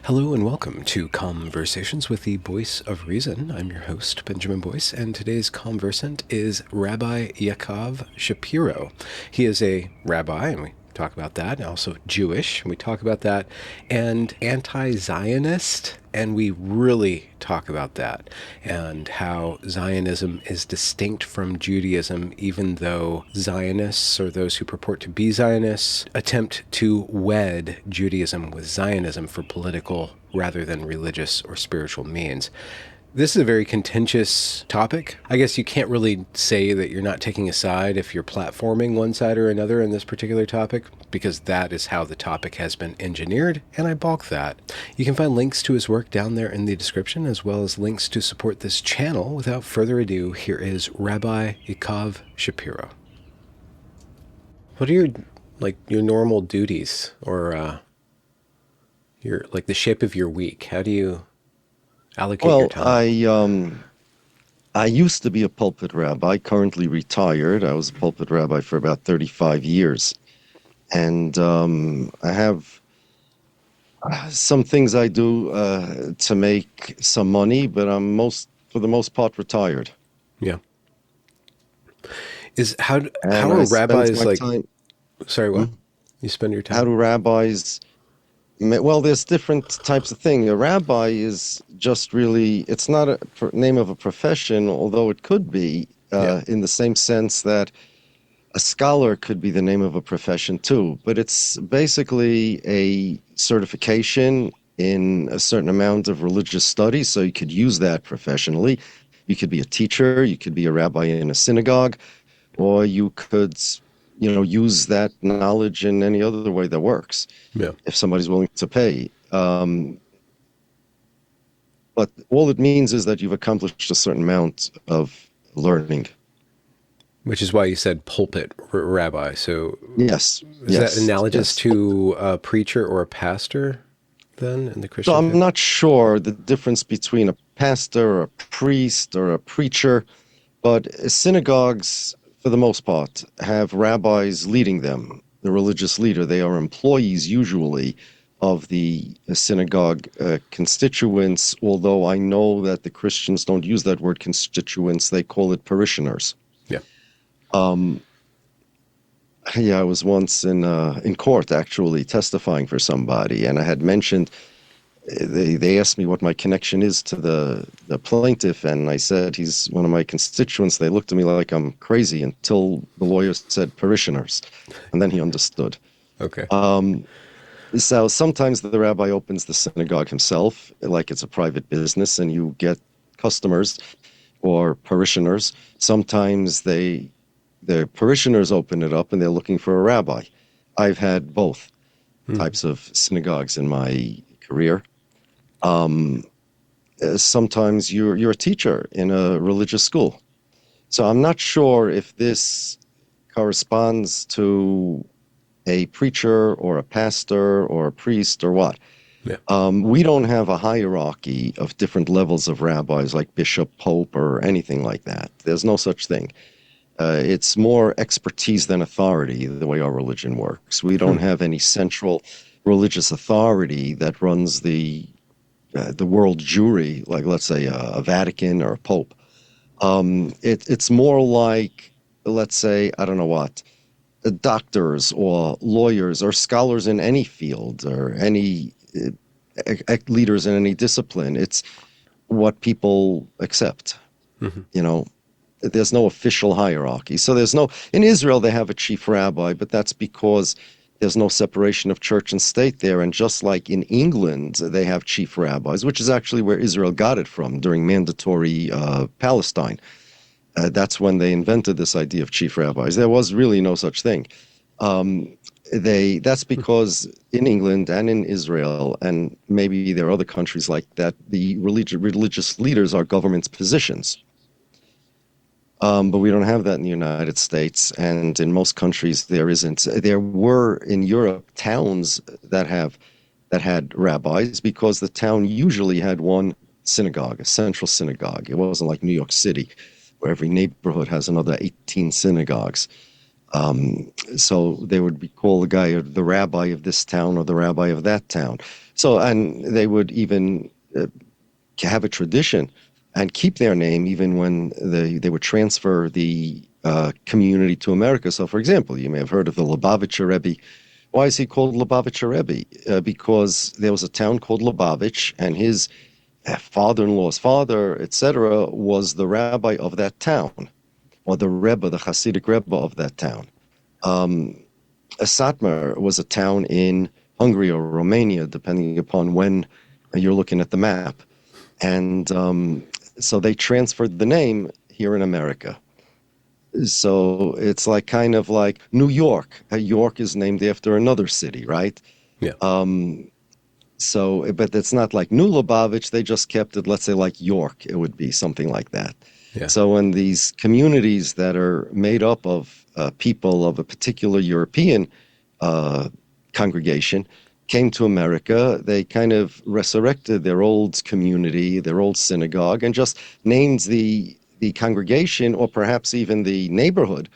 Hello and welcome to Conversations with the Voice of Reason. I'm your host, Benjamin Boyce, and today's conversant is Rabbi Yaakov Shapiro. He is a rabbi, and we talk about that, and also Jewish, and we talk about that, and anti-Zionist, and we really talk about that, and how Zionism is distinct from Judaism, even though Zionists, or those who purport to be Zionists, attempt to wed Judaism with Zionism for political rather than religious or spiritual means. This is a very contentious topic. I guess you can't really say that you're not taking a side if you're platforming one side or another in this particular topic, because that is how the topic has been engineered, and I balk that. You can find links to his work down there in the description, as well as links to support this channel. Without further ado, here is Rabbi Yaakov Shapiro. What are your normal duties, or the shape of your week? How do you allocate your time? I used to be a pulpit rabbi, currently retired. I was a pulpit rabbi for about 35 years. And I have some things I do to make some money, but I'm for the most part retired. Yeah. How are rabbis time, sorry, what? You spend your time? How do rabbis... Well, there's different types of thing. A rabbi is just really, it's not a name of a profession, although it could be, in the same sense that a scholar could be the name of a profession too. But it's basically a certification in a certain amount of religious studies, so you could use that professionally. You could be a teacher, you could be a rabbi in a synagogue, or you could use that knowledge in any other way that works, if somebody's willing to pay. But all it means is that you've accomplished a certain amount of learning. Which is why you said pulpit rabbi. So yes, is that analogous to a preacher or a pastor then in the Christian faith? So I'm faith? not sure the difference between a pastor or a priest or a preacher, but synagogues, for the most part, have rabbis leading them, the religious leader. They are employees usually of the synagogue constituents, although I know that the Christians don't use that word constituents, they call it parishioners. Yeah. I was once in court actually testifying for somebody, and I had mentioned, they asked me what my connection is to the plaintiff, and I said he's one of my constituents. They looked at me like I'm crazy until the lawyer said parishioners, and then he understood. Okay. So sometimes the rabbi opens the synagogue himself, like it's a private business, and you get customers or parishioners. Sometimes the parishioners open it up and they're looking for a rabbi. I've had both types of synagogues in my career. Sometimes you're a teacher in a religious school. So I'm not sure if this corresponds to a preacher or a pastor or a priest or what. Yeah. We don't have a hierarchy of different levels of rabbis like bishop, pope, or anything like that. There's no such thing. It's more expertise than authority, the way our religion works. We don't have any central religious authority that runs the world Jewry, like let's say a Vatican or a pope. It's more like, let's say, I don't know what, doctors or lawyers or scholars in any field or any leaders in any discipline. It's what people accept. There's no official hierarchy. So in Israel they have a chief rabbi, but that's because there's no separation of church and state there. And just like in England, they have chief rabbis, which is actually where Israel got it from during mandatory Palestine. That's when they invented this idea of chief rabbis. There was really no such thing. That's because in England and in Israel, and maybe there are other countries like that, the religious leaders are government's positions. But we don't have that in the United States, and in most countries there isn't. There were in Europe towns that had rabbis because the town usually had one synagogue, a central synagogue. It wasn't like New York City, where every neighborhood has another 18 synagogues. So they would be called the guy, or the rabbi of this town, or the rabbi of that town. So, and they would even have a tradition and keep their name even when they would transfer the community to America. So, for example, you may have heard of the Lubavitcher Rebbe. Why is he called Lubavitcher Rebbe? Because there was a town called Lubavitch, and his father-in-law's father, etc., was the rabbi of that town, or the Rebbe, the Hasidic Rebbe of that town. Satmar was a town in Hungary or Romania, depending upon when you're looking at the map. And so they transferred the name here in America. So it's like kind of like New York. York is named after another city, right? Yeah. So, but it's not like New Lubavitch. They just kept it, let's say, like York. It would be something like that. Yeah. So when these communities that are made up of people of a particular European congregation came to America, they kind of resurrected their old community, their old synagogue, and just named the congregation, or perhaps even the neighborhood,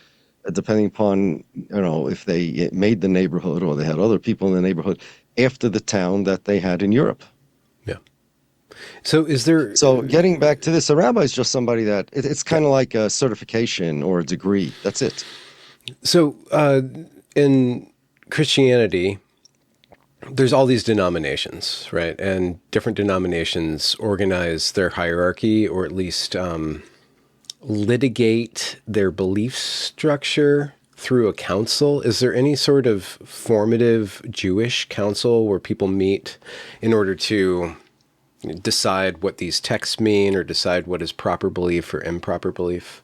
depending upon, if they made the neighborhood or they had other people in the neighborhood, after the town that they had in Europe. Yeah. So is there... So getting back to this, a rabbi is just somebody that, it's kind of like a certification or a degree. That's it. So in Christianity, there's all these denominations, right? And different denominations organize their hierarchy, or at least litigate their belief structure through a council. Is there any sort of formative Jewish council where people meet in order to decide what these texts mean, or decide what is proper belief or improper belief?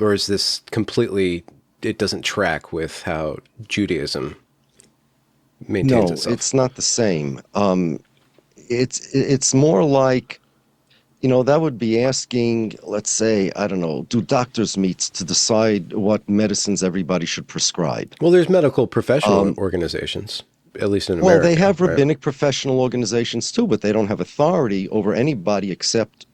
Or is this completely, it doesn't track with how Judaism maintains itself? No, it's not the same. It's more like, that would be asking, let's say, I don't know, do doctors meet to decide what medicines everybody should prescribe? Well, there's medical professional organizations, at least in America. Well, they have right? rabbinic professional organizations too, but they don't have authority over anybody except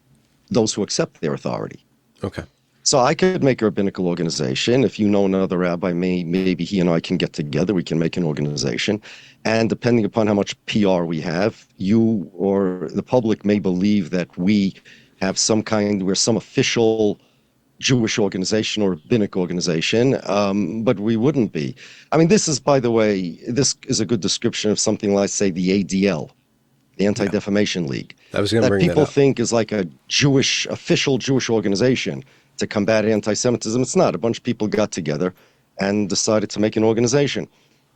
those who accept their authority. Okay. So I could make a rabbinical organization. If you know another rabbi, maybe he and I can get together. We can make an organization. And depending upon how much PR we have, you or the public may believe that we have we're some official Jewish organization or rabbinic organization, but we wouldn't be. I mean, this is, by the way, this is a good description of something like, say, the ADL, the Anti-Defamation League. I was going to bring that up. People think is like a official Jewish organization to combat anti-Semitism. It's not. A bunch of people got together and decided to make an organization.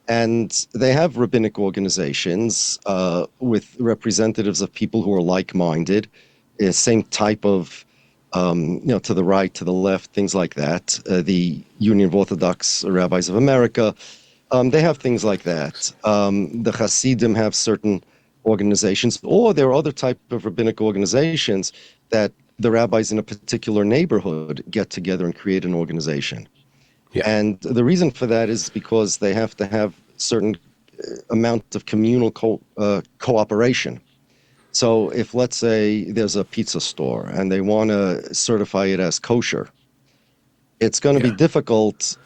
And they have rabbinic organizations with representatives of people who are like-minded, same type of, to the right, to the left, things like that. The Union of Orthodox Rabbis of America, they have things like that. The Hasidim have certain organizations, or there are other type of rabbinic organizations that the rabbis in a particular neighborhood get together and create an organization. Yeah. And the reason for that is because they have to have certain amount of communal cooperation. So if, let's say, there's a pizza store and they want to certify it as kosher, it's going to be difficult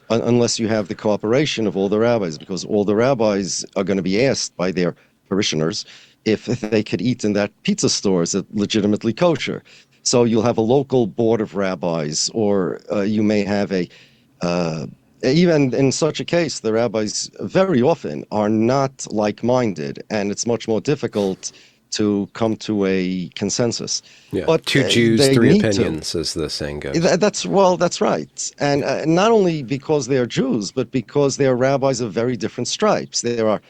unless you have the cooperation of all the rabbis, because all the rabbis are going to be asked by their parishioners if they could eat in that pizza store. Is it legitimately kosher? So you'll have a local board of rabbis, or you may have even in such a case, the rabbis very often are not like-minded, and it's much more difficult to come to a consensus. Yeah. But two Jews, three opinions, as the saying goes. That's right. And not only because they are Jews, but because they are rabbis of very different stripes. There are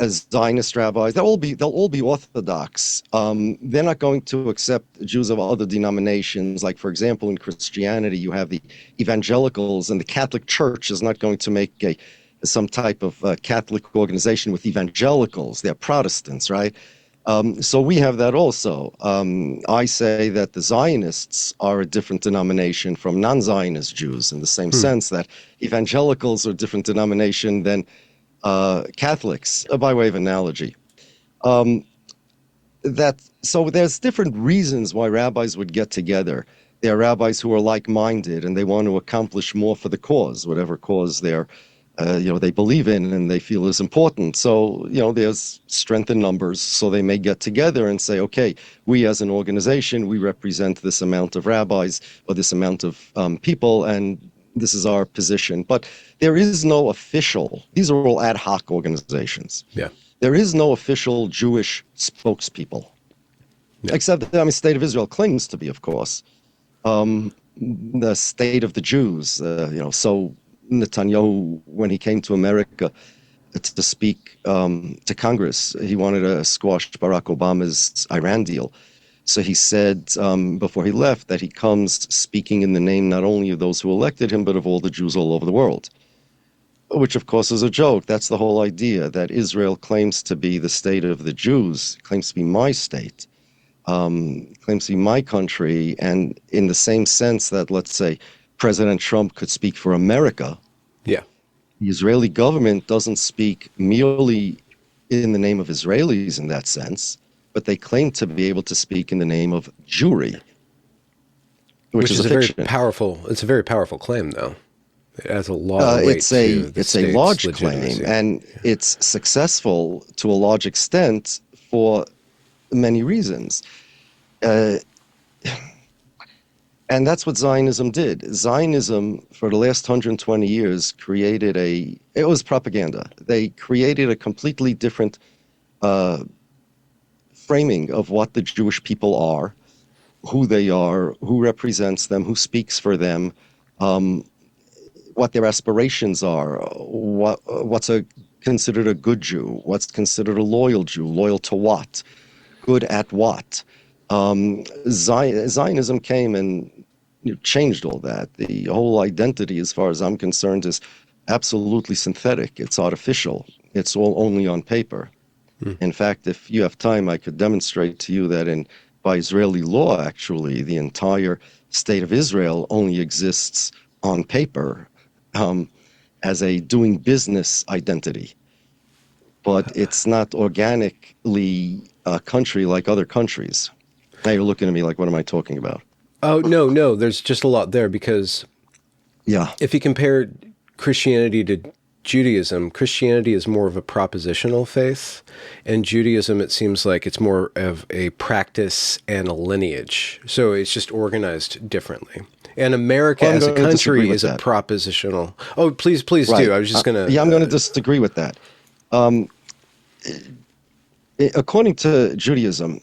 as Zionist rabbis, they'll all be Orthodox. They're not going to accept Jews of other denominations. Like, for example, in Christianity, you have the evangelicals, and the Catholic Church is not going to make some type of Catholic organization with evangelicals. They're Protestants, right? So we have that also. I say that the Zionists are a different denomination from non-Zionist Jews, in the same sense that evangelicals are a different denomination than Catholics, by way of analogy. So there's different reasons why rabbis would get together. They are rabbis who are like-minded and they want to accomplish more for the cause, whatever cause they believe in and they feel is important. So, there's strength in numbers. So they may get together and say, okay, we as an organization, we represent this amount of rabbis or this amount of people, and this is our position. But there is no official, these are all ad hoc organizations. Yeah. There is no official Jewish spokespeople. Yeah. Except, State of Israel claims to be, of course, the state of the Jews. So Netanyahu, when he came to America to speak to Congress, he wanted to squash Barack Obama's Iran deal. So he said before he left that he comes speaking in the name not only of those who elected him, but of all the Jews all over the world. Which, of course, is a joke. That's the whole idea, that Israel claims to be the state of the Jews, claims to be my state, claims to be my country, and in the same sense that, let's say, President Trump could speak for America. Yeah. The Israeli government doesn't speak merely in the name of Israelis in that sense, but they claim to be able to speak in the name of Jewry, which is a very fiction. powerful. It's a very powerful claim, though. It has a lot of weight to the It's a large legitimacy. claim, and it's successful to a large extent for many reasons. And that's what Zionism did. Zionism, for the last 120 years, it was propaganda. They created a completely different framing of what the Jewish people are, who they are, who represents them, who speaks for them, what their aspirations are, what's considered a good Jew, what's considered a loyal Jew, loyal to what, good at what. Zionism came and changed all that. The whole identity, as far as I'm concerned, is absolutely synthetic. It's artificial. It's all only on paper. In fact, if you have time, I could demonstrate to you that by Israeli law, actually, the entire state of Israel only exists on paper as a doing business identity. But it's not organically a country like other countries. Now you're looking at me like, what am I talking about? Oh, no, there's just a lot there because if you compare Christianity to Judaism, Christianity is more of a propositional faith, and Judaism, it seems like it's more of a practice and a lineage. So it's just organized differently. And America as a country is a propositional. Oh, please do. I was just going to... I'm going to disagree with that. According to Judaism,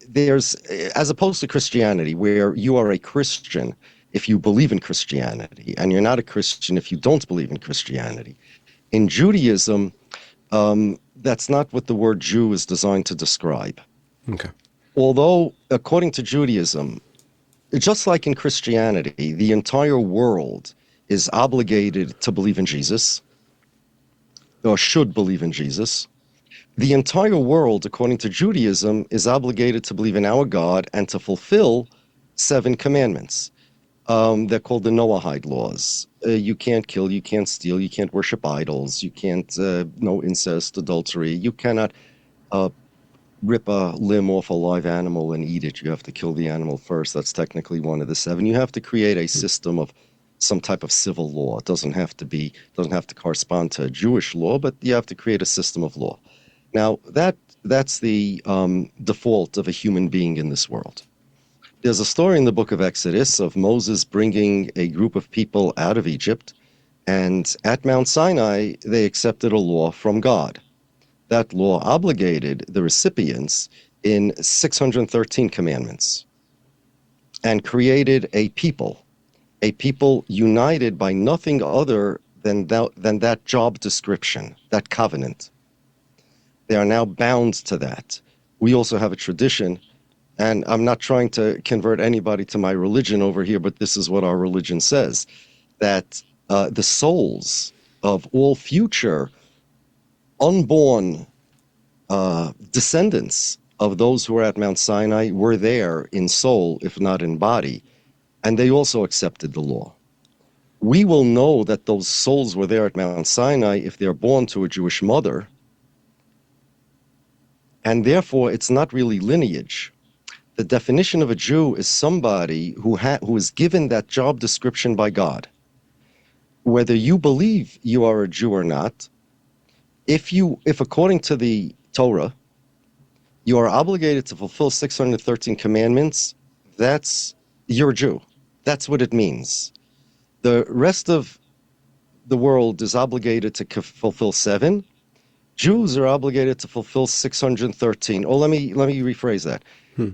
there's, as opposed to Christianity, where you are a Christian if you believe in Christianity, and you're not a Christian if you don't believe in Christianity. In Judaism, that's not what the word Jew is designed to describe. Okay. Although, according to Judaism, just like in Christianity, the entire world is obligated to believe in Jesus, or should believe in Jesus. The entire world, according to Judaism, is obligated to believe in our God and to fulfill 7 commandments. They're called the Noahide laws. You can't kill, you can't steal, you can't worship idols, you can't, no incest, adultery. You cannot rip a limb off a live animal and eat it. You have to kill the animal first. That's technically one of the 7. You have to create a system of some type of civil law. It doesn't have to correspond to Jewish law, but you have to create a system of law. Now, that's the default of a human being in this world. There's a story in the book of Exodus of Moses bringing a group of people out of Egypt, and at Mount Sinai, they accepted a law from God. That law obligated the recipients in 613 commandments and created a people united by nothing other than that job description, that covenant. They are now bound to that. We also have a tradition, and I'm not trying to convert anybody to my religion over here, but this is what our religion says, that the souls of all future unborn descendants of those who were at Mount Sinai were there in soul, if not in body, and they also accepted the law. We will know that those souls were there at Mount Sinai if they're born to a Jewish mother, and therefore it's not really lineage. The definition of a Jew is somebody who is given that job description by God. Whether you believe you are a Jew or not, if according to the Torah, you are obligated to fulfill 613 commandments, you're a Jew. That's what it means. The rest of the world is obligated to fulfill 7. Jews are obligated to fulfill 613. Oh, let me rephrase that.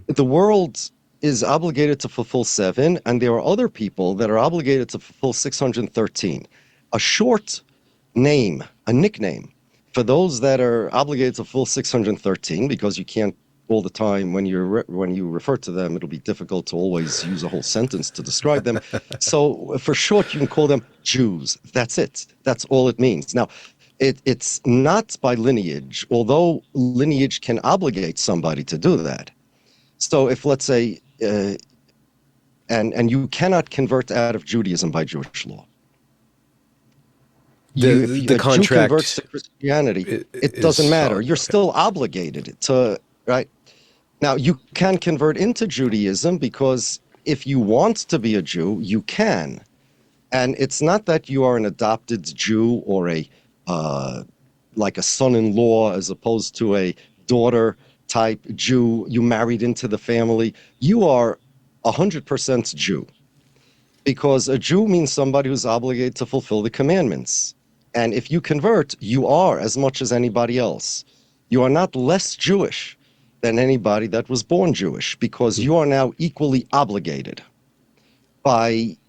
The world is obligated to fulfill 7, and there are other people that are obligated to fulfill 613. A short name, a nickname, for those that are obligated to fulfill 613, because you can't all the time, when you refer to them, it'll be difficult to always use a whole sentence to describe them. So for short, you can call them Jews. That's it. That's all it means. Now, it's not by lineage, although lineage can obligate somebody to do that. So if, let's say, and you cannot convert out of Judaism by Jewish law. If a Jew converts to Christianity, it doesn't matter. You're still obligated to, right? Now, you can convert into Judaism because if you want to be a Jew, you can. And it's not that you are an adopted Jew or like a son-in-law as opposed to a daughter-type Jew you married into the family. You are 100% Jew, because a Jew means somebody who's obligated to fulfill the commandments. And if you convert, you are as much as anybody else. You are not less Jewish than anybody that was born Jewish, because you are now equally obligated.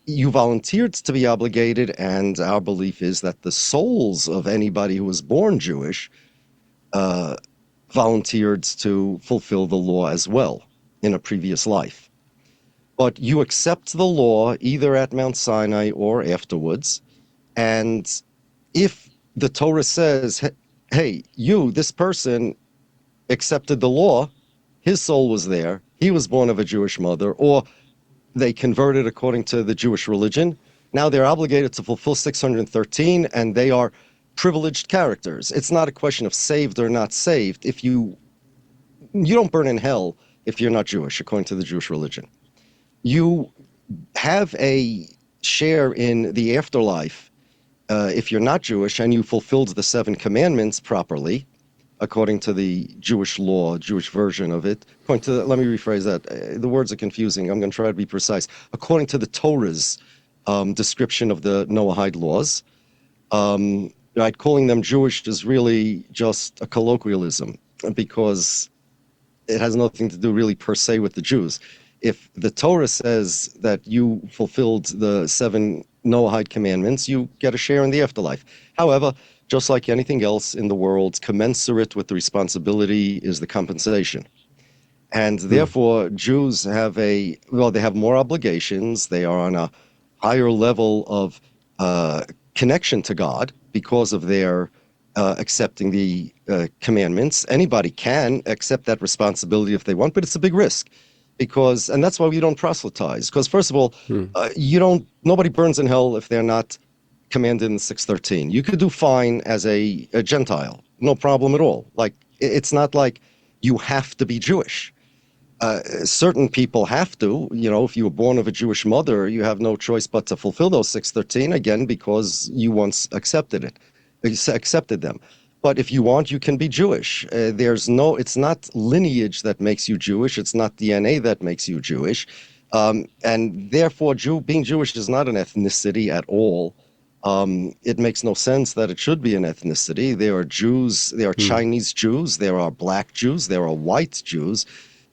You volunteered to be obligated, and our belief is that the souls of anybody who was born Jewish volunteered to fulfill the law as well in a previous life. But you accept the law either at Mount Sinai or afterwards, and if the Torah says, hey, this person accepted the law, his soul was there, he was born of a Jewish mother, or they converted according to the Jewish religion, now they're obligated to fulfill 613, and they are privileged characters. It's not a question of saved or not saved. If you don't burn in hell if you're not Jewish, according to the Jewish religion. You have a share in the afterlife if you're not Jewish and you fulfilled the 7 commandments properly, according to the Jewish law, Jewish version of it. Let me rephrase that. The words are confusing. I'm going to try to be precise. According to the Torah's description of the Noahide laws, right, calling them Jewish is really just a colloquialism, because it has nothing to do really per se with the Jews. If the Torah says that you fulfilled the 7 Noahide commandments, you get a share in the afterlife. However, just like anything else in the world, commensurate with the responsibility is the compensation. And therefore, Jews have they have more obligations. They are on a higher level of connection to God because of their accepting the commandments. Anybody can accept that responsibility if they want, but it's a big risk. And that's why we don't proselytize. Because first of all, nobody burns in hell if they're not commanded in 613. You could do fine as a Gentile, no problem at all. Like, it's not like you have to be Jewish. Certain people have to. If you were born of a Jewish mother, you have no choice but to fulfill those 613, again, because you once accepted them. But if you want, you can be Jewish. It's not lineage that makes you Jewish. It's not DNA that makes you Jewish. And therefore, being Jewish is not an ethnicity at all. It makes no sense that it should be an ethnicity. There are Jews, there are Chinese Jews, there are black Jews, there are white Jews,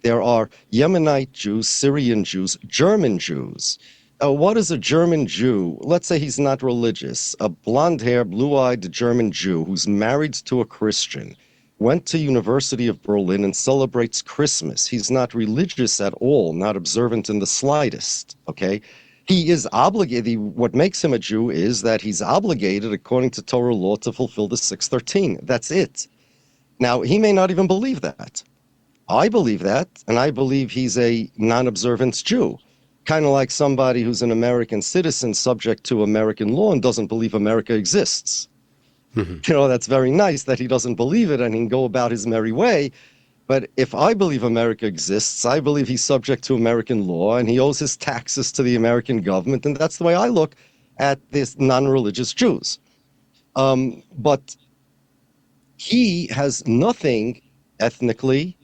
there are Yemenite Jews, Syrian Jews, German Jews. What is a German Jew? Let's say he's not religious. A blonde-haired, blue-eyed German Jew who's married to a Christian, went to University of Berlin and celebrates Christmas. He's not religious at all, not observant in the slightest, okay? He is obligated. What makes him a Jew is that he's obligated, according to Torah law, to fulfill the 613. That's it. Now, he may not even believe that. I believe that, and I believe he's a non-observant Jew. Kind of like somebody who's an American citizen subject to American law and doesn't believe America exists. That's very nice that he doesn't believe it and he can go about his merry way. But if I believe America exists, I believe he's subject to American law and he owes his taxes to the American government. And that's the way I look at this non-religious Jews. But he has nothing ethnically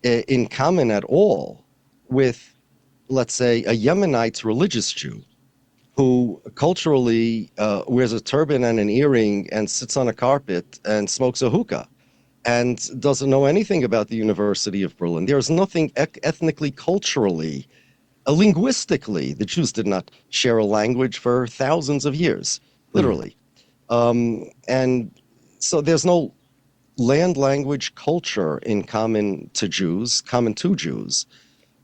in common at all with, let's say, a Yemenite religious Jew who culturally wears a turban and an earring and sits on a carpet and smokes a hookah and doesn't know anything about the University of Berlin. There's nothing ethnically, culturally, linguistically. The Jews did not share a language for thousands of years, literally. And so there's no land, language, culture in common to Jews.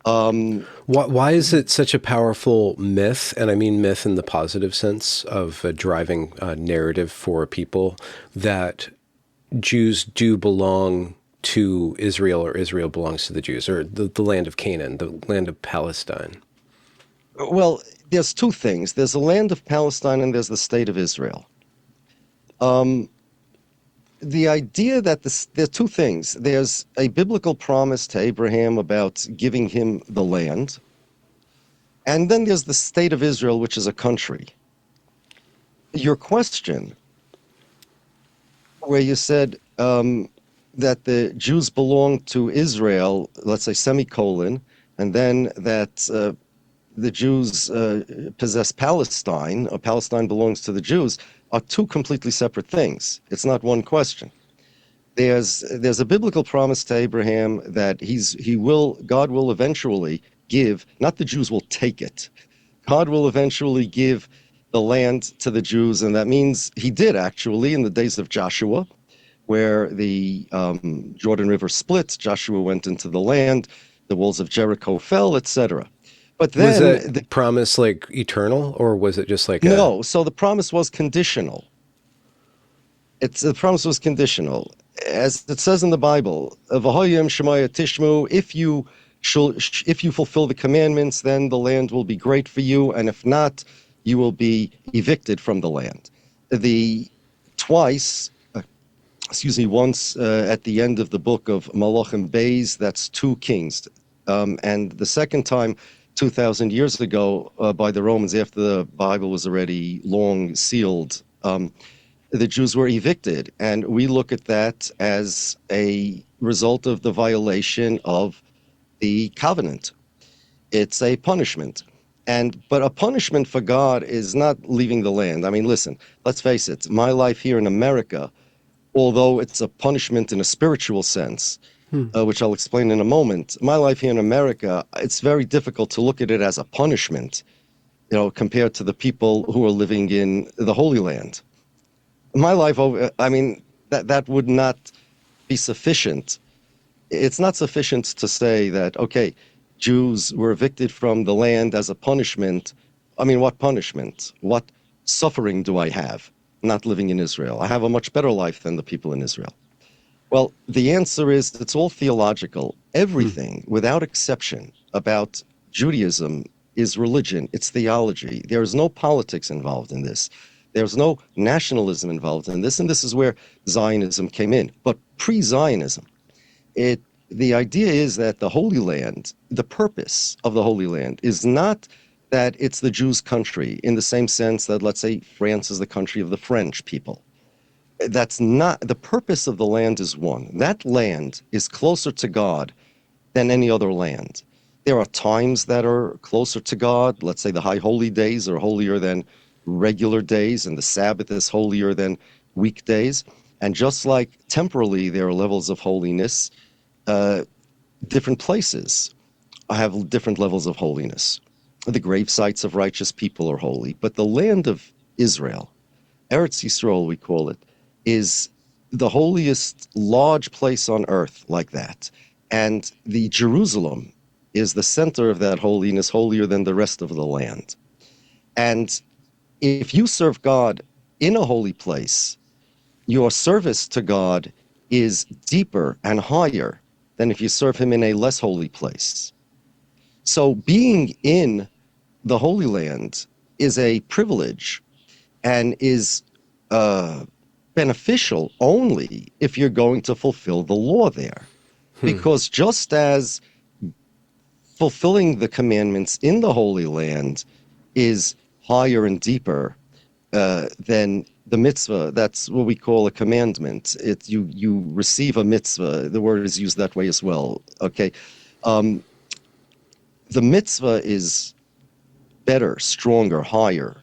Why is it such a powerful myth, and I mean myth in the positive sense of a driving narrative for people, that Jews do belong to Israel or Israel belongs to the Jews, or the land of Canaan, the land of Palestine? Well, there's two things. There's the land of Palestine and there's the state of Israel. The idea that there are two things. There's a biblical promise to Abraham about giving him the land. And then there's the state of Israel, which is a country. Your question, where you said that the Jews belong to Israel, let's say semicolon, and then that the Jews possess Palestine, or Palestine belongs to the Jews, are two completely separate things. It's not one question. There's a biblical promise to Abraham that God will eventually give, not the Jews will take it. God will eventually give the land to the Jews, and that means he did actually in the days of Joshua, where the Jordan River split, Joshua went into the land, the walls of Jericho fell, etc. But then was that promise like eternal, or was it just like no? So the promise was conditional. The promise was conditional, as it says in the Bible. V'hoyim shemaya tishmu. If you fulfill the commandments, then the land will be great for you, and if not, you will be evicted from the land. Once at the end of the book of Malachim Beis, that's 2 kings, and the second time 2,000 years ago by the Romans, after the Bible was already long sealed, the Jews were evicted. And we look at that as a result of the violation of the covenant. It's a punishment. But a punishment for God is not leaving the land. I mean, listen, let's face it, my life here in America, although it's a punishment in a spiritual sense, which I'll explain in a moment, my life here in America, it's very difficult to look at it as a punishment, compared to the people who are living in the Holy Land. My life, that would not be sufficient. It's not sufficient to say that, okay, Jews were evicted from the land as a punishment. I mean, what punishment? What suffering do I have not living in Israel? I have a much better life than the people in Israel. Well, the answer is it's all theological. Everything, without exception, about Judaism is religion. It's theology. There is no politics involved in this. There's no nationalism involved in this, and this is where Zionism came in. But pre-Zionism, the idea is that the Holy Land, the purpose of the Holy Land is not that it's the Jews' country in the same sense that, let's say, France is the country of the French people. That's not, the purpose of the land is one. That land is closer to God than any other land. There are times that are closer to God. Let's say the high holy days are holier than regular days, and the Sabbath is holier than weekdays. And just like temporally there are levels of holiness, different places have different levels of holiness. The grave sites of righteous people are holy, but the land of Israel, Eretz Yisrael we call it, is the holiest large place on earth like that. And the Jerusalem is the center of that holiness, holier than the rest of the land. And if you serve God in a holy place, your service to God is deeper and higher than if you serve him in a less holy place. So being in the Holy Land is a privilege and is beneficial only if you're going to fulfill the law there. Because just as fulfilling the commandments in the Holy Land is higher and deeper than the mitzvah. That's what we call a commandment. You receive a mitzvah. The word is used that way as well. Okay, the mitzvah is better, stronger, higher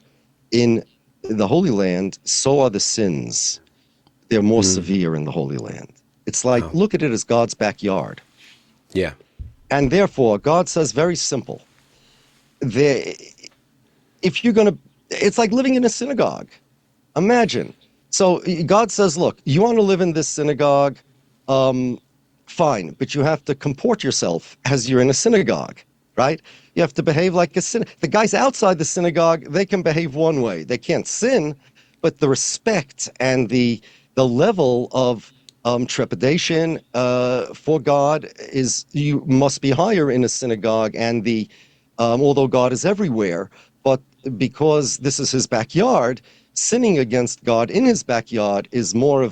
in the Holy Land. So are the sins. They're more severe in the Holy Land. It's like, look at it as God's backyard. Yeah. And therefore, God says very simple. If you're going to, it's like living in a synagogue. Imagine. So God says, look, you want to live in this synagogue, fine, but you have to comport yourself as you're in a synagogue, right? You have to behave like a synagogue. The guys outside the synagogue, they can behave one way. They can't sin, but the respect and the level of trepidation for God you must be higher in a synagogue. And although God is everywhere, but because this is his backyard, sinning against God in his backyard is more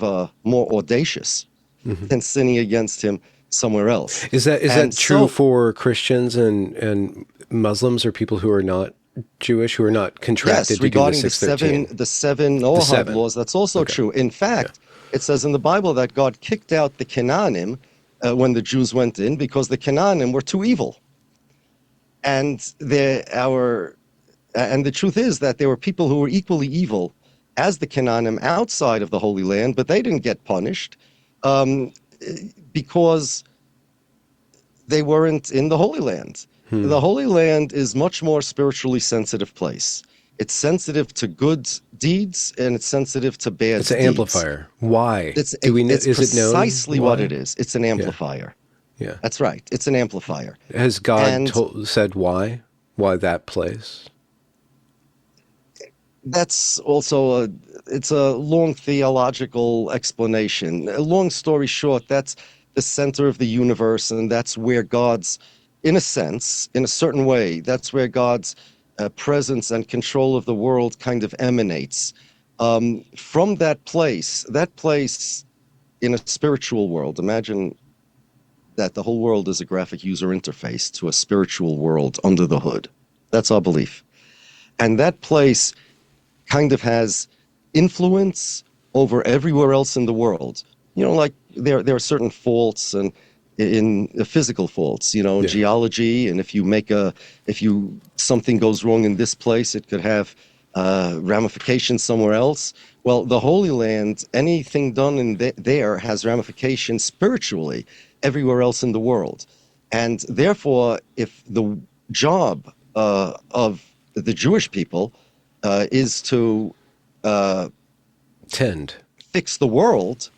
audacious than sinning against him somewhere else. Is that true for Christians and Muslims or people who are not Jewish, who are not contracted to do the 613? The seven Noahide laws, that's also true. In fact, it says in the Bible that God kicked out the Canaanim when the Jews went in because the Canaanim were too evil. And the truth is that there were people who were equally evil as the Canaanim outside of the Holy Land, but they didn't get punished because they weren't in the Holy Land. The Holy Land is much more spiritually sensitive place. It's sensitive to good deeds and it's sensitive to bad deeds. It's an amplifier. Why? It's precisely what it is. It's an amplifier. Yeah. That's right. It's an amplifier. Has God said why? Why that place? That's also it's a long theological explanation. Long story short, that's the center of the universe, and that's where God's, in a sense, in a certain way, that's where God's presence and control of the world kind of emanates. From that place in a spiritual world, imagine that the whole world is a graphic user interface to a spiritual world under the hood. That's our belief. And that place kind of has influence over everywhere else in the world. Like there are certain faults and in physical faults, in geology, and if something goes wrong in this place, it could have ramifications somewhere else. Well, the Holy Land, anything done in there has ramifications spiritually everywhere else in the world. And therefore, if the job of the Jewish people is to fix the world,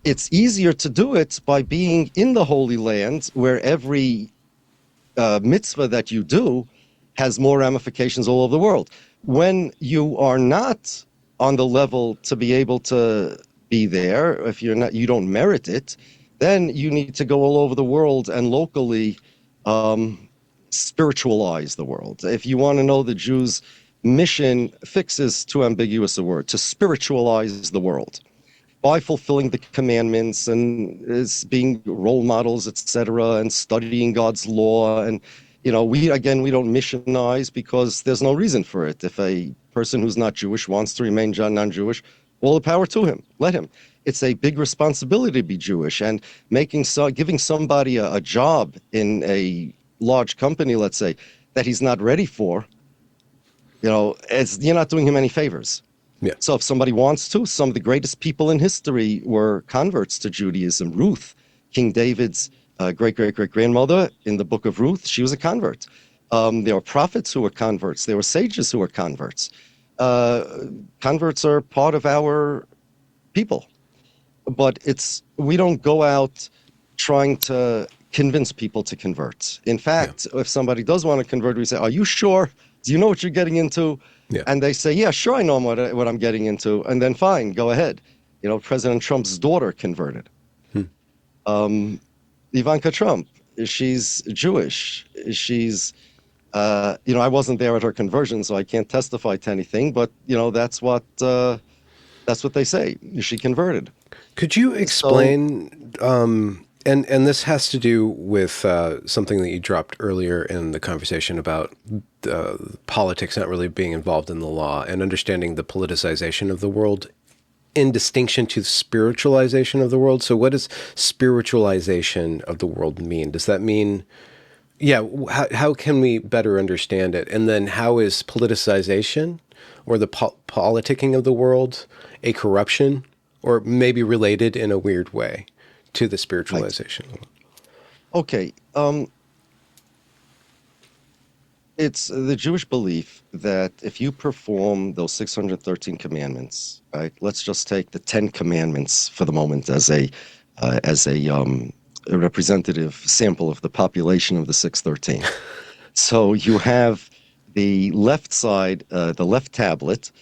it's easier to do it by being in the Holy Land, where every mitzvah that you do has more ramifications all over the world. When you are not on the level to be able to be there, if you don't merit it, then you need to go all over the world and locally spiritualize the world. If you want to know the Jews' mission, fix is too ambiguous a word, to spiritualize the world by fulfilling the commandments and is being role models, etc., and studying God's law. And we don't missionize because there's no reason for it. If a person who's not Jewish wants to remain non-Jewish, all the power to him. Let him. It's a big responsibility to be Jewish, and giving somebody a job in a large company, let's say, that he's not ready for, you're not doing him any favors. Yeah. So if somebody wants to, some of the greatest people in history were converts to Judaism. Ruth, King David's great-great-great-grandmother, in the book of Ruth, she was a convert. There were prophets who were converts. There were sages who were converts. Converts are part of our people. But we don't go out trying to convince people to convert. In fact, if somebody does want to convert, we say, are you sure? Do you know what you're getting into? Yeah. And they say, yeah, sure, I know what I'm getting into. And then fine, go ahead. President Trump's daughter converted. Ivanka Trump, she's Jewish. She's, I wasn't there at her conversion, so I can't testify to anything. But, that's what they say. She converted. Could you explain And this has to do with something that you dropped earlier in the conversation about politics not really being involved in the law and understanding the politicization of the world in distinction to spiritualization of the world. So what does spiritualization of the world mean? Does that mean, yeah, how can we better understand it? And then how is politicization or the politicking of the world a corruption or maybe related in a weird way to the spiritualization? Right. Okay. It's the Jewish belief that if you perform those 613 commandments, right? Let's just take the 10 commandments for the moment as a representative sample of the population of the 613. So you have the left side, the left tablet,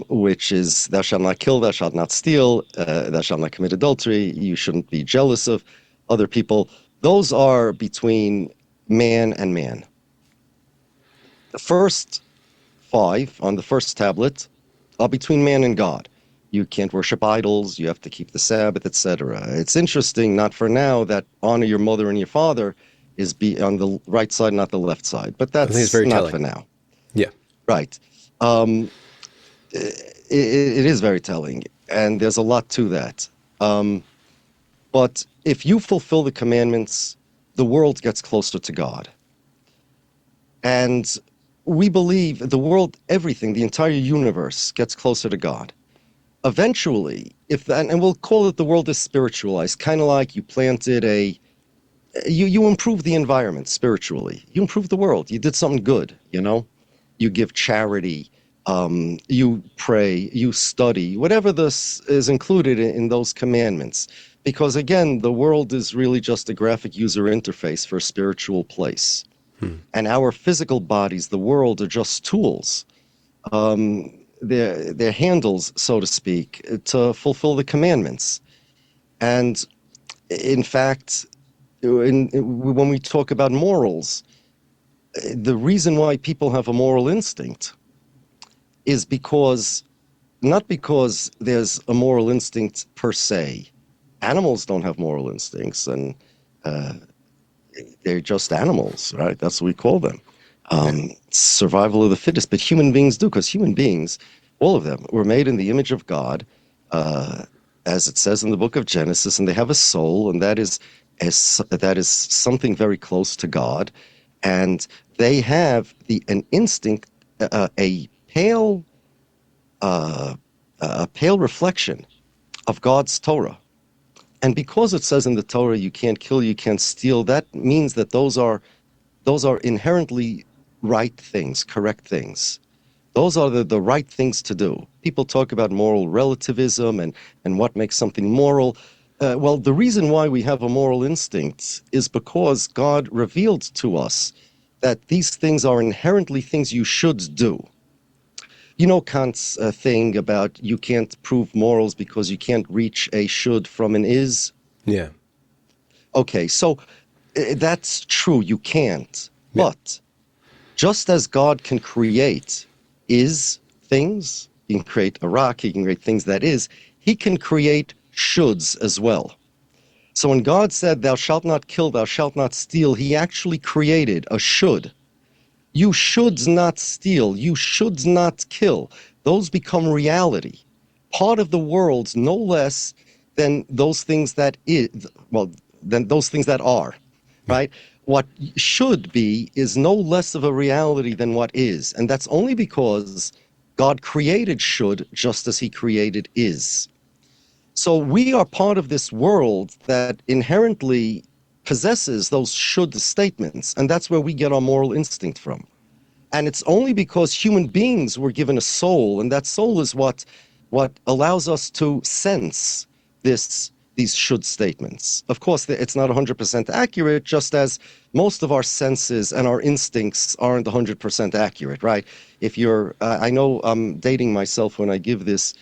which is thou shalt not kill, thou shalt not steal, thou shalt not commit adultery, you shouldn't be jealous of other people. Those are between man and man. The first 5 on the first tablet are between man and God. You can't worship idols, you have to keep the Sabbath, etc. It's interesting, not for now, that honor your mother and your father is on the right side, not the left side. But I think it's that's very not telling. for now. Yeah. Right. It is very telling, and there's a lot to that. But if you fulfill the commandments, the world gets closer to God. And we believe the world, everything, the entire universe gets closer to God. Eventually, and we'll call it the world is spiritualized, kind of like you planted you improve the environment spiritually. You improve the world. You did something good, you know? You give charity, you pray, you study, whatever this is included in those commandments. Because again, the world is really just a graphic user interface for a spiritual place. And our physical bodies, the world, are just tools. They're handles, so to speak, to fulfill the commandments. And in fact, when we talk about morals, the reason why people have a moral instinct is not because there's a moral instinct per se. Animals don't have moral instincts, and they're just animals, right? That's what we call them. Survival of the fittest. But human beings do, because human beings, all of them, were made in the image of God, as it says in the book of Genesis, and they have a soul, and that is something very close to God, and they have an instinct, a pale reflection of God's Torah. And because it says in the Torah you can't kill, you can't steal, that means that those are inherently right things, correct things. Those are the right things to do. People talk about moral relativism and what makes something moral. Well, the reason why we have a moral instinct is because God revealed to us that these things are inherently things you should do. You know Kant's thing about you can't prove morals because you can't reach a should from an is? Yeah. Okay, so that's true, you can't. Yeah. But just as God can create is things, he can create a rock, he can create things that is, he can create shoulds as well. So when God said, thou shalt not kill, thou shalt not steal, he actually created a should. You should not steal. You should not kill. Those become reality. Part of the world, no less than those things that than those things that are, right? What should be is no less of a reality than what is. And that's only because God created should just as he created is. So we are part of this world that inherently possesses those should statements. And that's where we get our moral instinct from. And it's only because human beings were given a soul, and that soul is what allows us to sense these should statements. Of course, it's not 100% accurate, just as most of our senses and our instincts aren't 100% accurate, right? If you're, I know I'm dating myself when I give this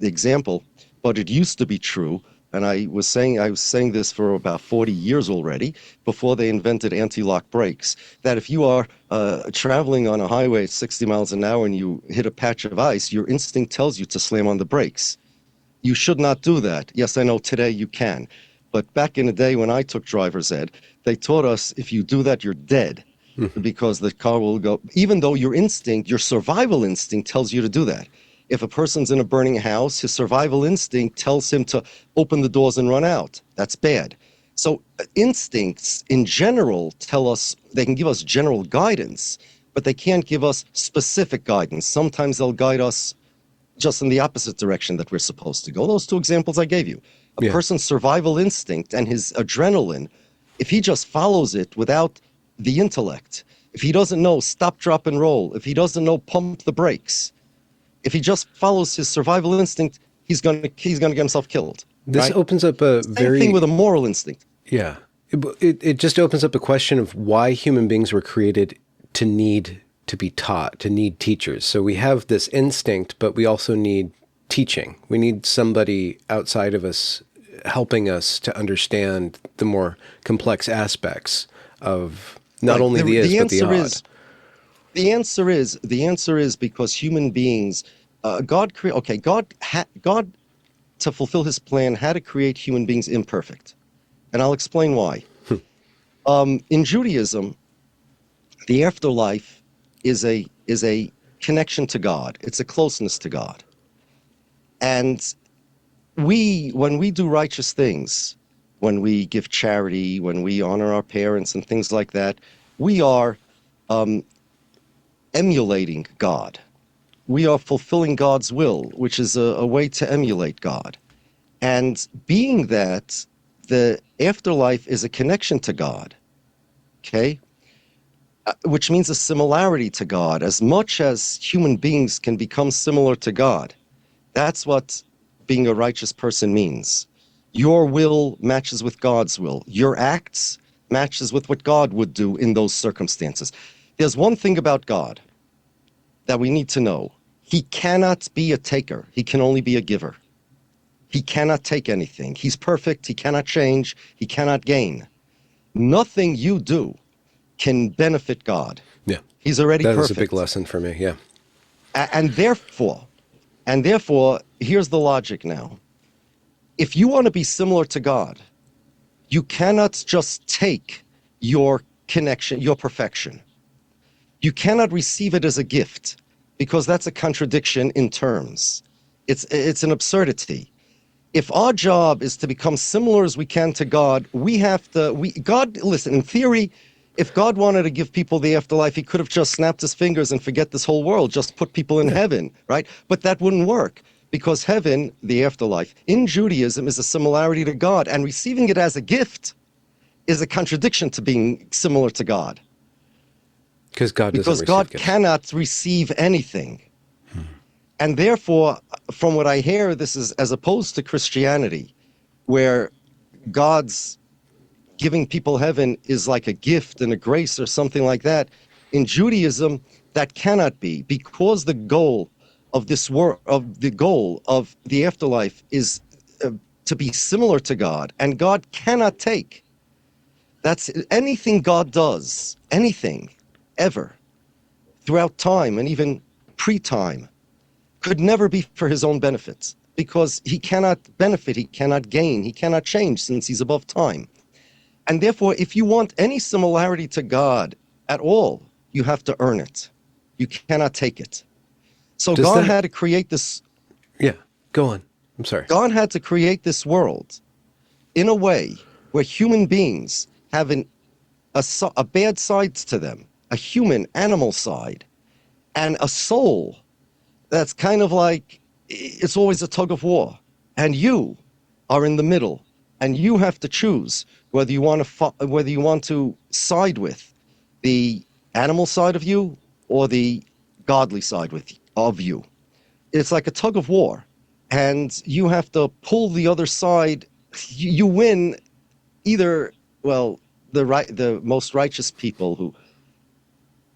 example, but it used to be true. And I was saying this for about 40 years already, before they invented anti-lock brakes, that if you are traveling on a highway at 60 miles an hour and you hit a patch of ice, your instinct tells you to slam on the brakes. You should not do that. Yes, I know today you can. but back in the day when I took driver's ed, they taught us if you do that, you're dead because the car will go, even though your instinct, your survival instinct tells you to do that. If a person's in a burning house, his survival instinct tells him to open the doors and run out. That's bad. So instincts in general tell us, they can give us general guidance, but they can't give us specific guidance. Sometimes they'll guide us just in the opposite direction that we're supposed to go. Those two examples I gave you. A person's survival instinct and his adrenaline, if he just follows it without the intellect, if he doesn't know stop, drop, and roll, if he doesn't know pump the brakes, if he just follows his survival instinct, he's gonna get himself killed. This opens up a Same thing with a moral instinct. Yeah. It just opens up a question of why human beings were created to need to be taught, to need teachers. So we have this instinct, but we also need teaching. We need somebody outside of us helping us to understand the more complex aspects of not only the is, but the odd. The answer is because human beings, God, to fulfill his plan, had to create human beings imperfect. And I'll explain why. In Judaism, the afterlife is a connection to God. It's a closeness to God. And when we do righteous things, when we give charity, when we honor our parents and things like that, we are emulating God. We are fulfilling God's will, which is a way to emulate God. And being that, the afterlife is a connection to God, okay? Which means a similarity to God. As much as human beings can become similar to God, that's what being a righteous person means. Your will matches with God's will. Your acts matches with what God would do in those circumstances. There's one thing about God that we need to know. He cannot be a taker. He can only be a giver. He cannot take anything. He's perfect. He cannot change. He cannot gain. Nothing you do can benefit God. Yeah. He's already perfect. That is a big lesson for me, yeah. And therefore, here's the logic now. If you want to be similar to God, you cannot just take your connection, your perfection. You cannot receive it as a gift because that's a contradiction in terms. It's an absurdity. If our job is to become similar as we can to God, listen, in theory, if God wanted to give people the afterlife, he could have just snapped his fingers and forget this whole world, just put people in heaven, right? But that wouldn't work because heaven, the afterlife, in Judaism is a similarity to God, and receiving it as a gift is a contradiction to being similar to God. Because God cannot receive anything. And therefore, from what I hear, this is as opposed to Christianity, where God's giving people heaven is like a gift and a grace or something like that. In Judaism, that cannot be, because the goal of this world, of the afterlife, is to be similar to God, and God cannot take. That's anything God does, anything, ever, throughout time and even pre-time, could never be for his own benefit, because he cannot benefit, he cannot gain, he cannot change since he's above time. And therefore, if you want any similarity to God at all, you have to earn it. You cannot take it. So God had to create this. Yeah, go on. I'm sorry. God had to create this world in a way where human beings have a bad side to them, a human animal side, and a soul that's kind of like, it's always a tug of war. And you are in the middle, and you have to choose whether you want to side with the animal side of you or the godly side of you. It's like a tug of war, and you have to pull the other side. You win either, well, the most righteous people who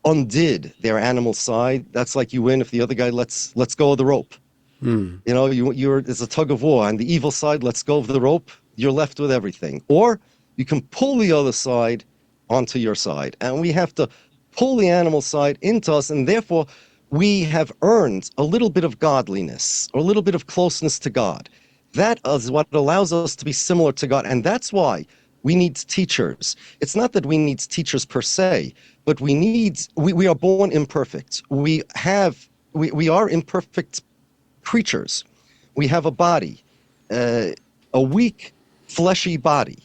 undid their animal side, that's like you win if the other guy lets go of the rope. You know, it's a tug of war, and the evil side lets go of the rope, you're left with everything. Or you can pull the other side onto your side, and we have to pull the animal side into us, and therefore we have earned a little bit of godliness or a little bit of closeness to God. That is what allows us to be similar to God. And that's why we need teachers. It's not that we need teachers per se, but we are born imperfect. We are imperfect creatures. We have a body, a weak, fleshy body.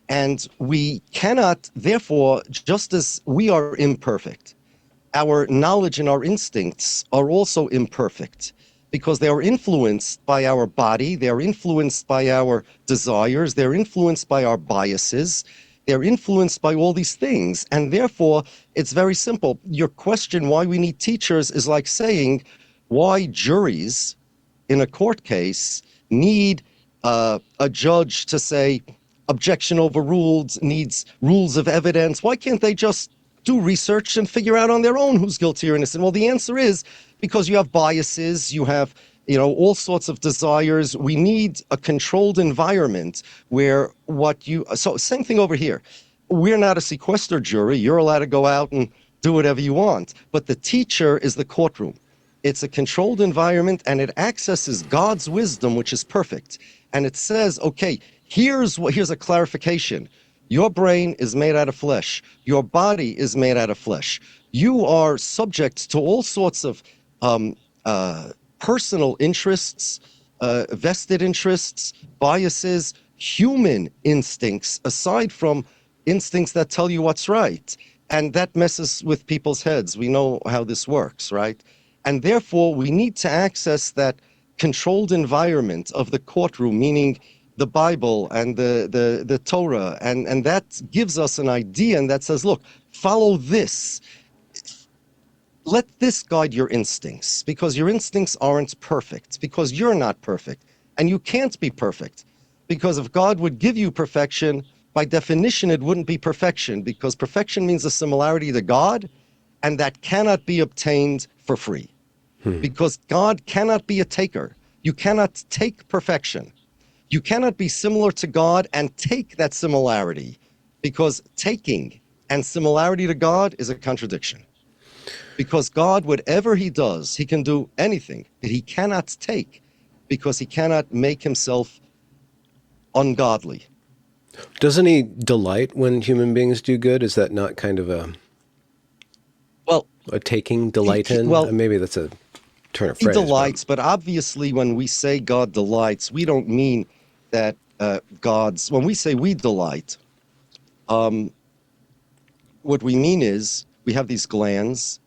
And we cannot, therefore, just as we are imperfect, our knowledge and our instincts are also imperfect because they are influenced by our body, they are influenced by our desires, they're influenced by our biases, they're influenced by all these things. And therefore, it's very simple. Your question, why we need teachers, is like saying why juries in a court case need a judge to say, objection overruled, needs rules of evidence. Why can't they just do research and figure out on their own who's guilty or innocent? Well, the answer is because you have biases, you have all sorts of desires. We need a controlled environment where so same thing over here. We're not a sequester jury. You're allowed to go out and do whatever you want. But the teacher is the courtroom. It's a controlled environment, and it accesses God's wisdom, which is perfect. And it says, okay, here's a clarification. Your brain is made out of flesh. Your body is made out of flesh. You are subject to all sorts of personal interests, vested interests, biases, human instincts, aside from instincts that tell you what's right. And that messes with people's heads. We know how this works, right? And therefore, we need to access that controlled environment of the courtroom, meaning the Bible and the Torah, and that gives us an idea, and that says, look, follow this. Let this guide your instincts, because your instincts aren't perfect, because you're not perfect, and you can't be perfect, because if God would give you perfection, by definition, it wouldn't be perfection, because perfection means a similarity to God, and that cannot be obtained for free, because God cannot be a taker. You cannot take perfection. You cannot be similar to God and take that similarity, because taking and similarity to God is a contradiction. Because God, whatever he does, he can do anything that he cannot take, because he cannot make himself ungodly. Doesn't he delight when human beings do good? Is that not kind of a taking delight in? Maybe that's a turn of phrase. He delights, but obviously when we say God delights, we don't mean that when we say we delight, what we mean is we have these glands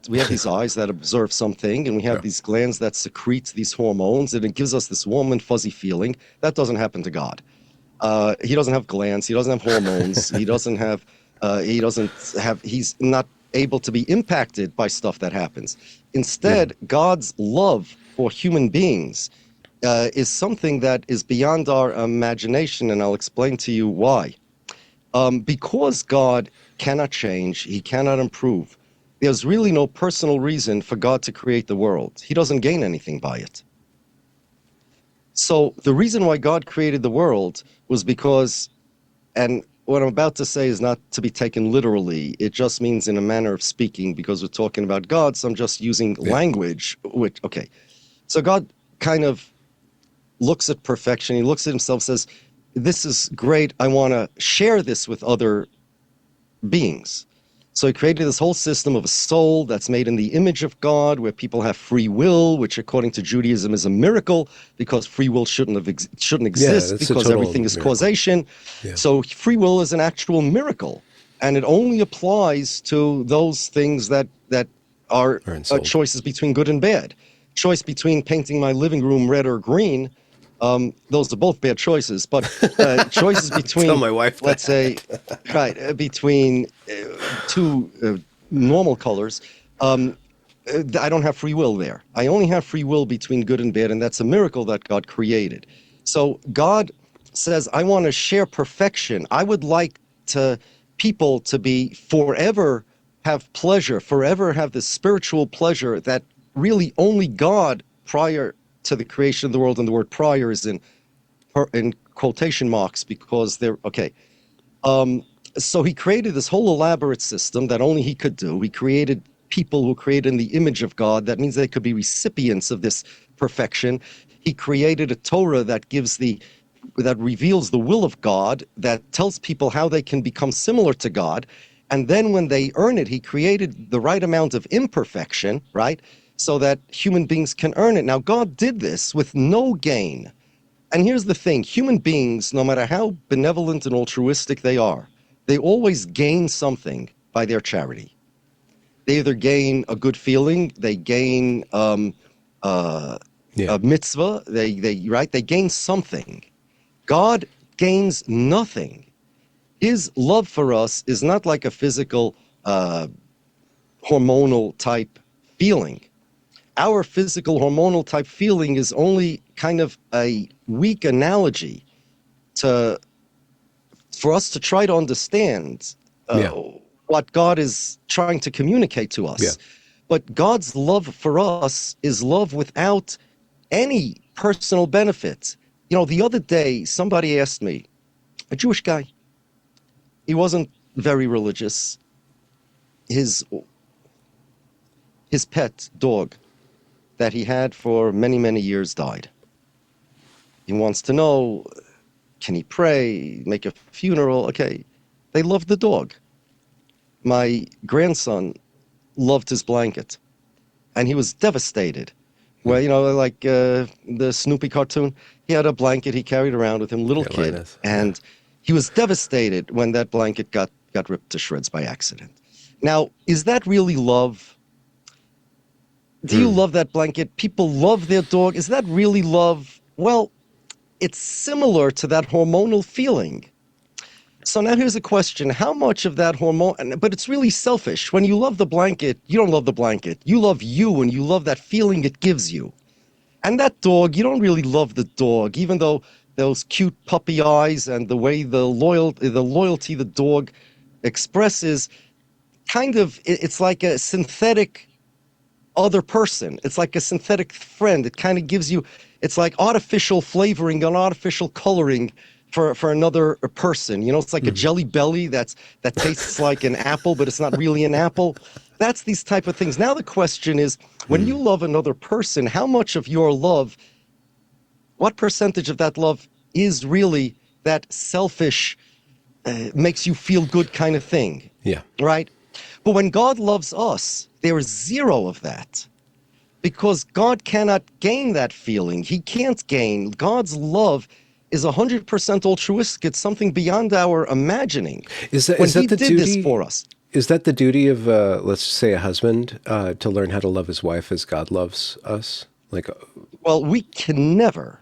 we have these eyes that observe something, and we have these glands that secrete these hormones, and it gives us this warm and fuzzy feeling. That doesn't happen to God. He doesn't have glands. He doesn't have hormones. He's not able to be impacted by stuff that happens. Instead, God's love for human beings is something that is beyond our imagination, and I'll explain to you why. Because God cannot change, he cannot improve, there's really no personal reason for God to create the world. He doesn't gain anything by it. So the reason why God created the world was because, and what I'm about to say is not to be taken literally, it just means in a manner of speaking, because we're talking about God, so I'm just using language, So God kind of looks at perfection, he looks at himself, says, this is great, I want to share this with other beings. So he created this whole system of a soul that's made in the image of God, where people have free will, which according to Judaism is a miracle, because free will shouldn't exist, because everything is causation. Yeah. So free will is an actual miracle, and it only applies to those things that are choices between good and bad. Choice between painting my living room red or green, those are both bad choices, but choices between, tell my wife that. Let's say, between two normal colors, I don't have free will there. I only have free will between good and bad, and that's a miracle that God created. So God says, I want to share perfection. I would like people to be forever have pleasure, forever have this spiritual pleasure that really only God prior to the creation of the world, and the word prior is in quotation marks because they're okay. So he created this whole elaborate system that only he could do. He created people who created in the image of God. That means they could be recipients of this perfection. He created a Torah that reveals the will of God, that tells people how they can become similar to God. And then when they earn it, he created the right amount of imperfection, right? So that human beings can earn it. Now, God did this with no gain. And here's the thing, human beings, no matter how benevolent and altruistic they are, they always gain something by their charity. They either gain a good feeling, they gain a mitzvah, they gain something. God gains nothing. His love for us is not like a physical, hormonal type feeling. Our physical hormonal type feeling is only kind of a weak analogy for us to try to understand what God is trying to communicate to us. Yeah. But God's love for us is love without any personal benefit. You know, the other day, somebody asked me, a Jewish guy, he wasn't very religious. His pet dog that he had for many, many years died. He wants to know, can he pray, make a funeral? Okay, they loved the dog. My grandson loved his blanket, and he was devastated. Well, you know, like the Snoopy cartoon, he had a blanket he carried around with him, little kid, Linus. and he was devastated when that blanket got ripped to shreds by accident. Now, is that really love? Do you love that blanket? People love their dog. Is that really love? Well, it's similar to that hormonal feeling. So now here's a question. How much of that hormone, but it's really selfish. When you love the blanket, you don't love the blanket. You love you, and you love that feeling it gives you. And that dog, you don't really love the dog, even though those cute puppy eyes and the way the loyalty the dog expresses, kind of, it's like a synthetic other person. It's like a synthetic friend. It kind of gives you, it's like artificial flavoring and artificial coloring for another person. You know, it's like a Jelly Belly that tastes like an apple, but it's not really an apple. That's these type of things. Now the question is, when you love another person, how much of your love, what percentage of that love is really that selfish, makes you feel good kind of thing? Yeah. Right? But when God loves us, there is zero of that. Because God cannot gain that feeling. He can't gain. God's love is 100% altruistic. It's something beyond our imagining. Is that He the did duty this for us? Is that the duty of, let's say, a husband to learn how to love his wife as God loves us? Like, well, we can never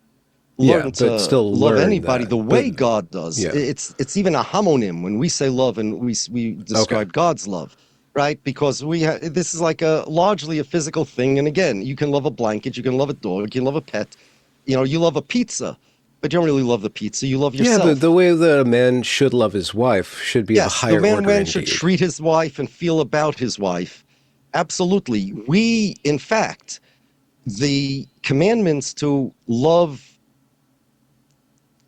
learn to still love learn anybody that. the way God does. Yeah. It's even a homonym when we say love and we describe God's love, right? Because this is like largely a physical thing. And again, you can love a blanket, you can love a dog, you can love a pet. You know, you love a pizza, but you don't really love the pizza. You love yourself. Yeah, the way that a man should love his wife should be of a higher order. Yes, the man indeed. should treat his wife and feel about his wife. Absolutely. We, in fact, the commandments to love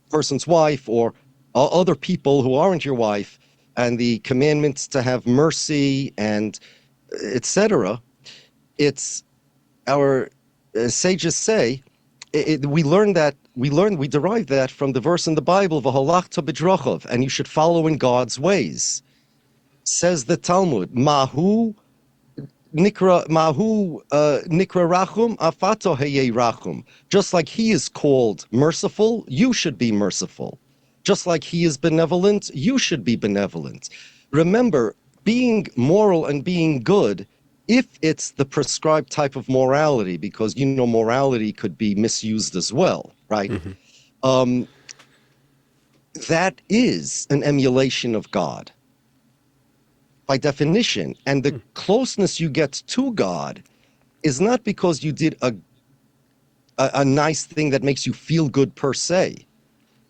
person's wife or other people who aren't your wife, and the commandments to have mercy and etc. It's our sages say we derive that from the verse in the Bible, "V'holachta b'drachav," and you should follow in God's ways. Says the Talmud, "Mahu nikra rachum, afato heye rachum." Just like he is called merciful, you should be merciful. Just like he is benevolent, you should be benevolent. Remember, being moral and being good, if it's the prescribed type of morality, because you know morality could be misused as well, right? That is an emulation of God by definition. And the closeness you get to God is not because you did a nice thing that makes you feel good per se,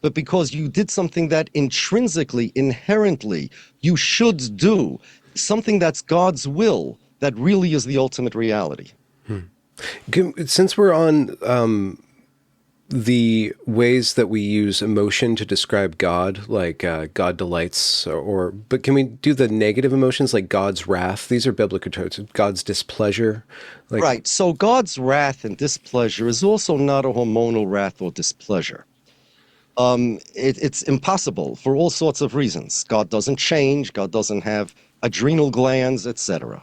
but because you did something that intrinsically, inherently, you should do, something that's God's will, that really is the ultimate reality. Since we're on the ways that we use emotion to describe God, like God delights, but can we do the negative emotions like God's wrath? These are biblical terms. God's displeasure, like Right. So God's wrath and displeasure is also not a hormonal wrath or displeasure. It's impossible for all sorts of reasons. God doesn't change. God doesn't have adrenal glands, etc.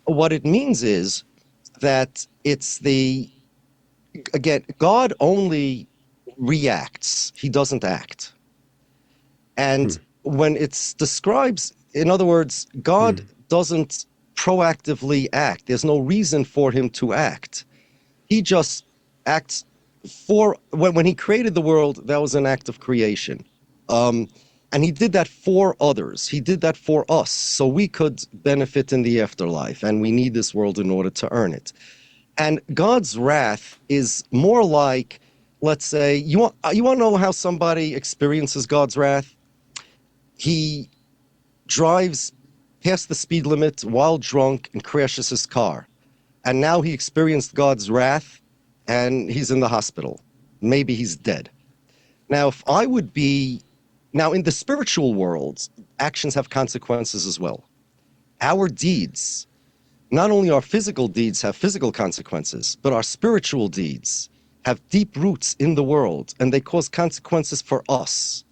What it means is that again, God only reacts. He doesn't act. And when it describes, in other words, God doesn't proactively act. There's no reason for him to act. He just acts when he created the world, that was an act of creation. And he did that for others. He did that for us, so we could benefit in the afterlife, and we need this world in order to earn it. And God's wrath is more like, let's say, you want to know how somebody experiences God's wrath? He drives past the speed limit while drunk and crashes his car. And now he experienced God's wrath, and he's in the hospital. Maybe he's dead. Now, now in the spiritual world, actions have consequences as well. Our deeds, not only our physical deeds have physical consequences, but our spiritual deeds have deep roots in the world, and they cause consequences for us.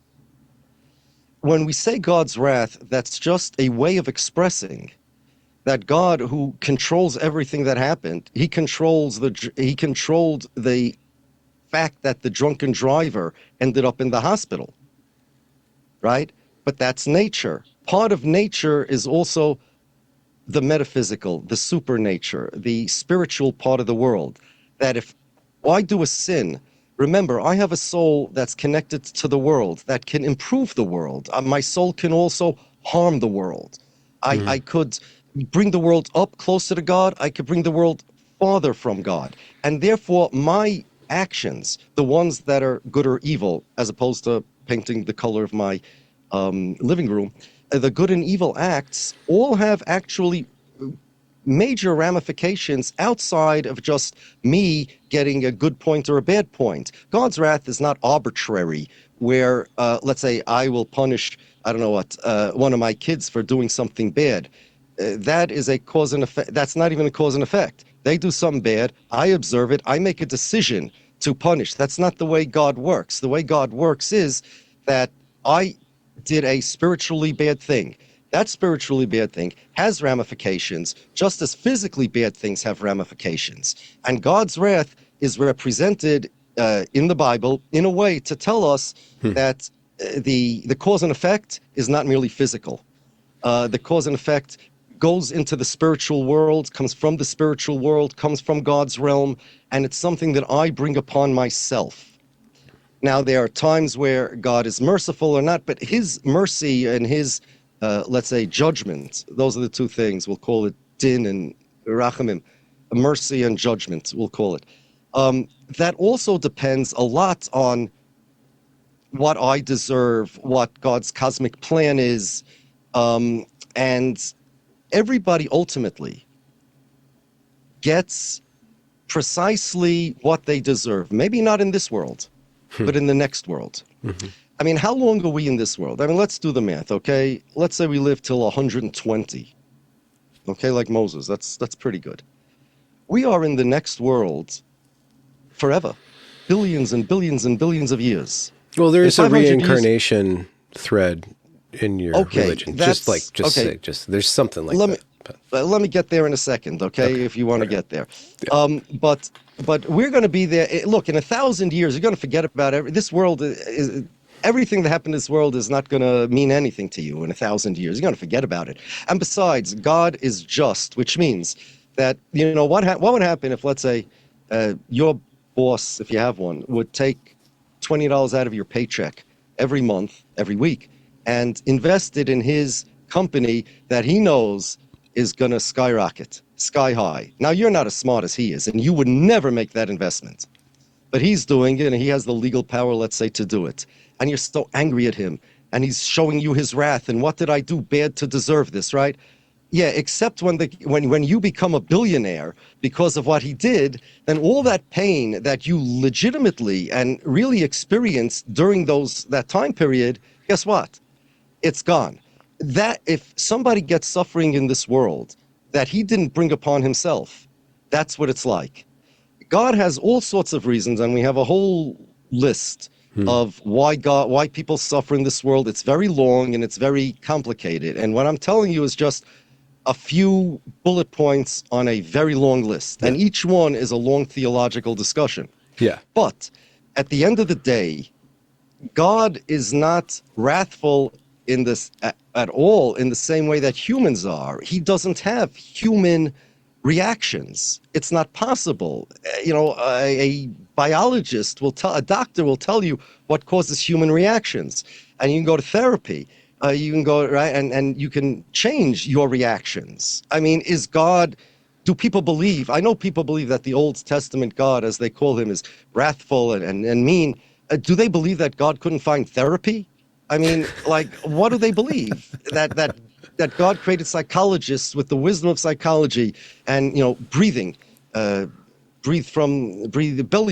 When we say God's wrath, that's just a way of expressing that God, who controls everything that happened, he controlled the fact that the drunken driver ended up in the hospital, right? But that's nature. Part of nature is also the metaphysical, the supernature, the spiritual part of the world. That if I do a sin, remember, I have a soul that's connected to the world, that can improve the world. My soul can also harm the world. I could bring the world up closer to God. I could bring the world farther from God. And therefore, my actions, the ones that are good or evil, as opposed to painting the color of my living room, the good and evil acts all have actually major ramifications outside of just me getting a good point or a bad point. God's wrath is not arbitrary, where, let's say, I will punish, I don't know what, one of my kids for doing something bad. That is a cause and effect. That's not even a cause and effect. They do something bad, I observe it, I make a decision to punish. That's not the way God works. The way God works is that I did a spiritually bad thing. That spiritually bad thing has ramifications, just as physically bad things have ramifications. And God's wrath is represented in the Bible in a way to tell us that the cause and effect is not merely physical. The cause and effect goes into the spiritual world, comes from the spiritual world, comes from God's realm, and it's something that I bring upon myself. Now, there are times where God is merciful or not, but his mercy and his, let's say, judgment, those are the two things. We'll call it din and rachamim, mercy and judgment, we'll call it. That also depends a lot on what I deserve, what God's cosmic plan is, and everybody ultimately gets precisely what they deserve. Maybe not in this world, but in the next world. I mean, how long are we in this world? I mean, let's do the math, okay? Let's say we live till 120, okay, like Moses. That's pretty good. We are in the next world forever, billions and billions and billions of years. Well, there is a 500 years reincarnation thread in your religion. Just there's something like that. Let me get there in a second, okay? If you want to get there. Yeah. But we're going to be there. Look, in 1,000 years, you're going to forget about this world. Everything that happened in this world is not going to mean anything to you in 1,000 years. You're going to forget about it. And besides, God is just, which means that, you know, what would happen if, let's say, your boss, if you have one, would take $20 out of your paycheck every month, every week, and invest it in his company that he knows is going to skyrocket, sky high. Now, you're not as smart as he is, and you would never make that investment. But he's doing it, and he has the legal power, let's say, to do it. And you're so angry at him, and he's showing you his wrath, and what did I do bad to deserve this, right? Yeah, except when you become a billionaire because of what he did, then all that pain that you legitimately and really experienced during that time period, guess what? It's gone. That if somebody gets suffering in this world that he didn't bring upon himself, that's what it's like. God has all sorts of reasons, and we have a whole list of why people suffer in this world. It's very long and it's very complicated. And what I'm telling you is just a few bullet points on a very long list, and each one is a long theological discussion. Yeah. But at the end of the day, God is not wrathful in this at all in the same way that humans are. He doesn't have human reactions. It's not possible. A biologist a doctor will tell you what causes human reactions, and you can go to therapy. You can go, right, and you can change your reactions. I mean, do people believe? I know people believe that the Old Testament God, as they call him, is wrathful and mean. Do they believe that God couldn't find therapy? I mean, like, what do they believe? That God created psychologists with the wisdom of psychology and, breathing, belly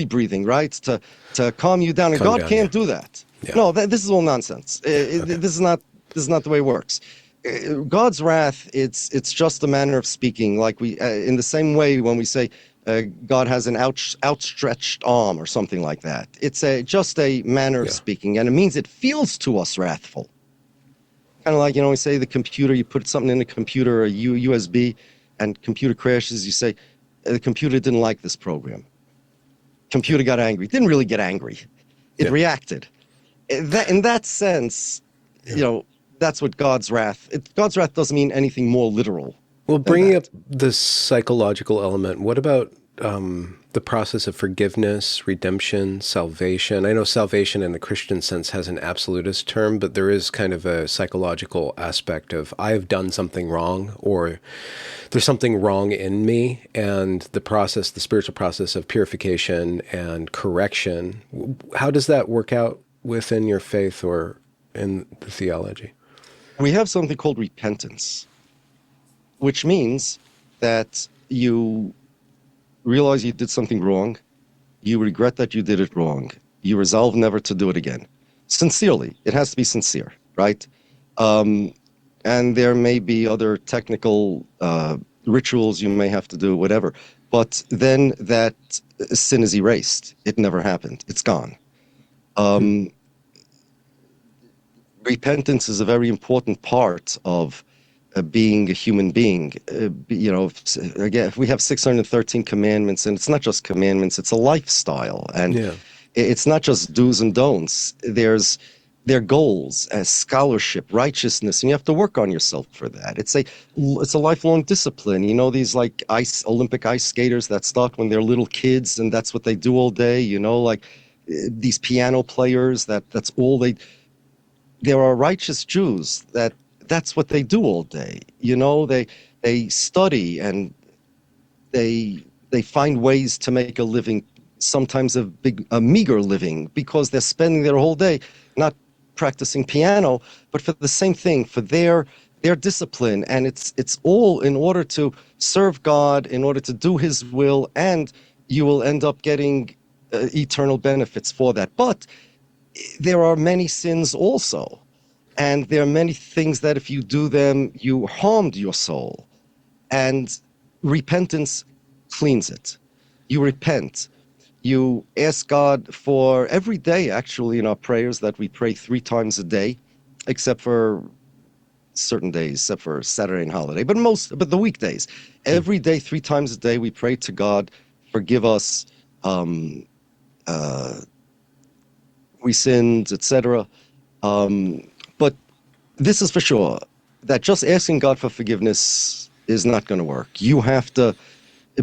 breathing, right? To calm you down. And Calm God down, can't do that. Yeah. No, this is all nonsense. This is not the way it works. God's wrath, it's just a manner of speaking, like in the same way when we say God has an outstretched arm or something like that. It's just a manner of speaking, and it means it feels to us wrathful. Kind of like, we say the computer, you put something in the computer, a USB, and computer crashes, you say, the computer didn't like this program. Computer got angry. Didn't really get angry. It reacted. In that sense, that's what God's wrath. God's wrath doesn't mean anything more literal. Well, bringing up the psychological element, what about the process of forgiveness, redemption, salvation? I know salvation in the Christian sense has an absolutist term, but there is kind of a psychological aspect of I have done something wrong, or there's something wrong in me, and the spiritual process of purification and correction. How does that work out within your faith or in the theology? We have something called repentance, which means that you realize you did something wrong, you regret that you did it wrong, you resolve never to do it again. Sincerely, it has to be sincere, right? And there may be other technical rituals you may have to do, whatever, but then that sin is erased. It never happened. It's gone. Repentance is a very important part of being a human being. Again, if we have 613 commandments, and it's not just commandments, it's a lifestyle. And it's not just do's and don'ts. There are goals, scholarship, righteousness, and you have to work on yourself for that. It's a lifelong discipline. These like Olympic ice skaters that start when they're little kids, and that's what they do all day. Like these piano players, that's all they. There are righteous Jews that's what they do all day. They study and they find ways to make a living, sometimes a meager living, because they're spending their whole day not practicing piano, but for the same thing, for their discipline. And it's all in order to serve God, in order to do his will, and you will end up getting eternal benefits for that. But there are many sins also. And there are many things that if you do them, you harmed your soul. And repentance cleans it. You repent. You ask God for every day, actually, in our prayers that we pray 3 times a day, except for certain days, except for Saturday and holiday, but the weekdays. Every day, 3 times a day, we pray to God, forgive us, we sinned, etc. But this is for sure, that just asking God for forgiveness is not going to work. You have to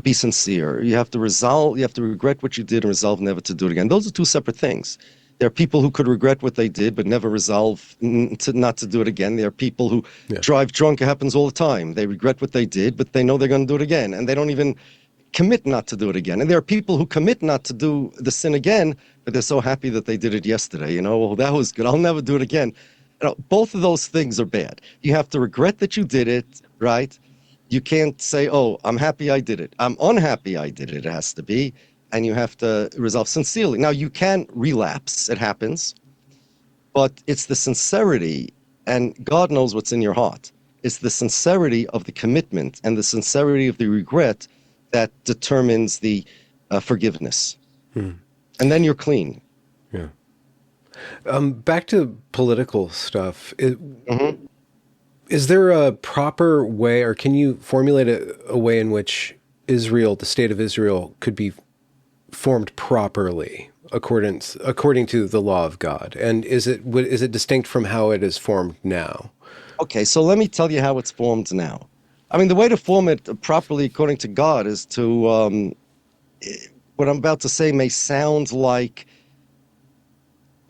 be sincere. You have to regret what you did and resolve never to do it again. Those are 2 separate things. There are people who could regret what they did but never resolve not to do it again. There are people who drive drunk. It happens all the time. They regret what they did, but they know they're going to do it again, and they don't even commit not to do it again. And there are people who commit not to do the sin again, but they're so happy that they did it yesterday. Well, that was good. I'll never do it again. Both of those things are bad. You have to regret that you did it, right? You can't say, oh, I'm happy I did it. I'm unhappy I did it. It has to be. And you have to resolve sincerely. Now, you can relapse. It happens. But it's the sincerity, and God knows what's in your heart. It's the sincerity of the commitment and the sincerity of the regret that determines the forgiveness. And then you're clean. Yeah. Back to political stuff. Is there a proper way, or can you formulate a way in which Israel, the state of Israel, could be formed properly according to the law of God? And is it distinct from how it is formed now? Okay, so let me tell you how it's formed now. I mean, the way to form it properly according to God is to, what I'm about to say may sound like,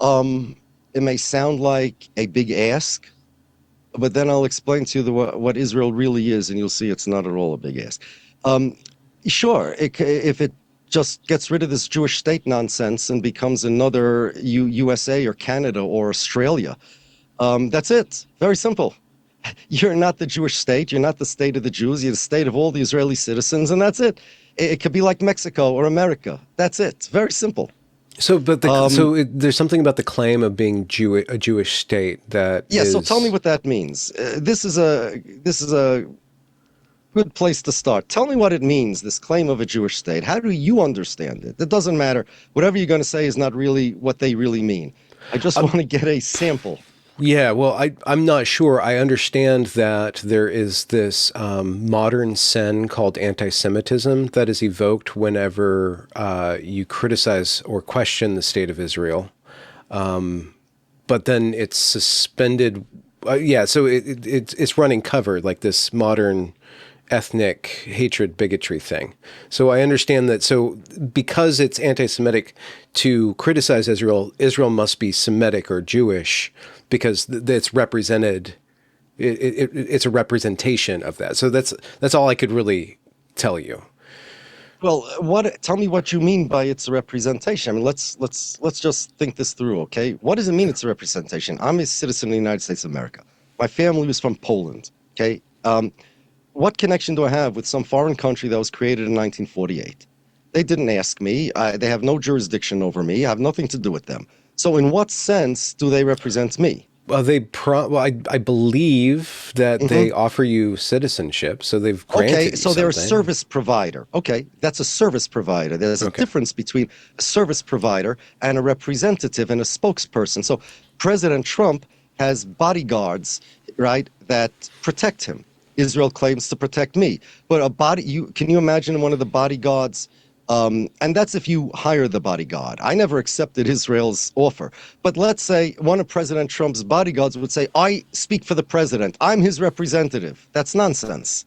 it may sound like a big ask, but then I'll explain to you what Israel really is, and you'll see it's not at all a big ask. Sure, if it just gets rid of this Jewish state nonsense and becomes another USA or Canada or Australia, that's it. Very simple. You're not the Jewish state. You're not the state of the Jews. You're the state of all the Israeli citizens, and that's it. It could be like Mexico or America. That's it. Very simple. So, but there's something about the claim of being a Jewish state that is... So tell me what that means. This is a good place to start. Tell me what it means, this claim of a Jewish state. How do you understand it? It doesn't matter. Whatever you're going to say is not really what they really mean. I just want to get a sample. Yeah, well, I'm not sure. I understand that there is this modern sin called anti-Semitism that is evoked whenever you criticize or question the state of Israel. But then it's suspended. So it's running cover, like this modern ethnic hatred, bigotry thing. So I understand that. So because it's anti-Semitic to criticize Israel, Israel must be Semitic or Jewish, because it's represented. It's a representation of that. So that's all I could really tell you. Well, tell me what you mean by it's a representation. I mean, let's just think this through, okay? What does it mean it's a representation? I'm a citizen of the United States of America. My family was from Poland, okay? What connection do I have with some foreign country that was created in 1948? They didn't ask me. They have no jurisdiction over me. I have nothing to do with them. So in what sense do they represent me? Well, I believe that they offer you citizenship, so they've granted you so they're a something. service provider. Okay, that's a service provider. There's a difference between a service provider and a representative and a spokesperson. So President Trump has bodyguards, right, that protect him. Israel claims to protect me. But can you imagine one of the bodyguards? And that's if you hire the bodyguard. I never accepted Israel's offer. But let's say one of President Trump's bodyguards would say, I speak for the president. I'm his representative. That's nonsense.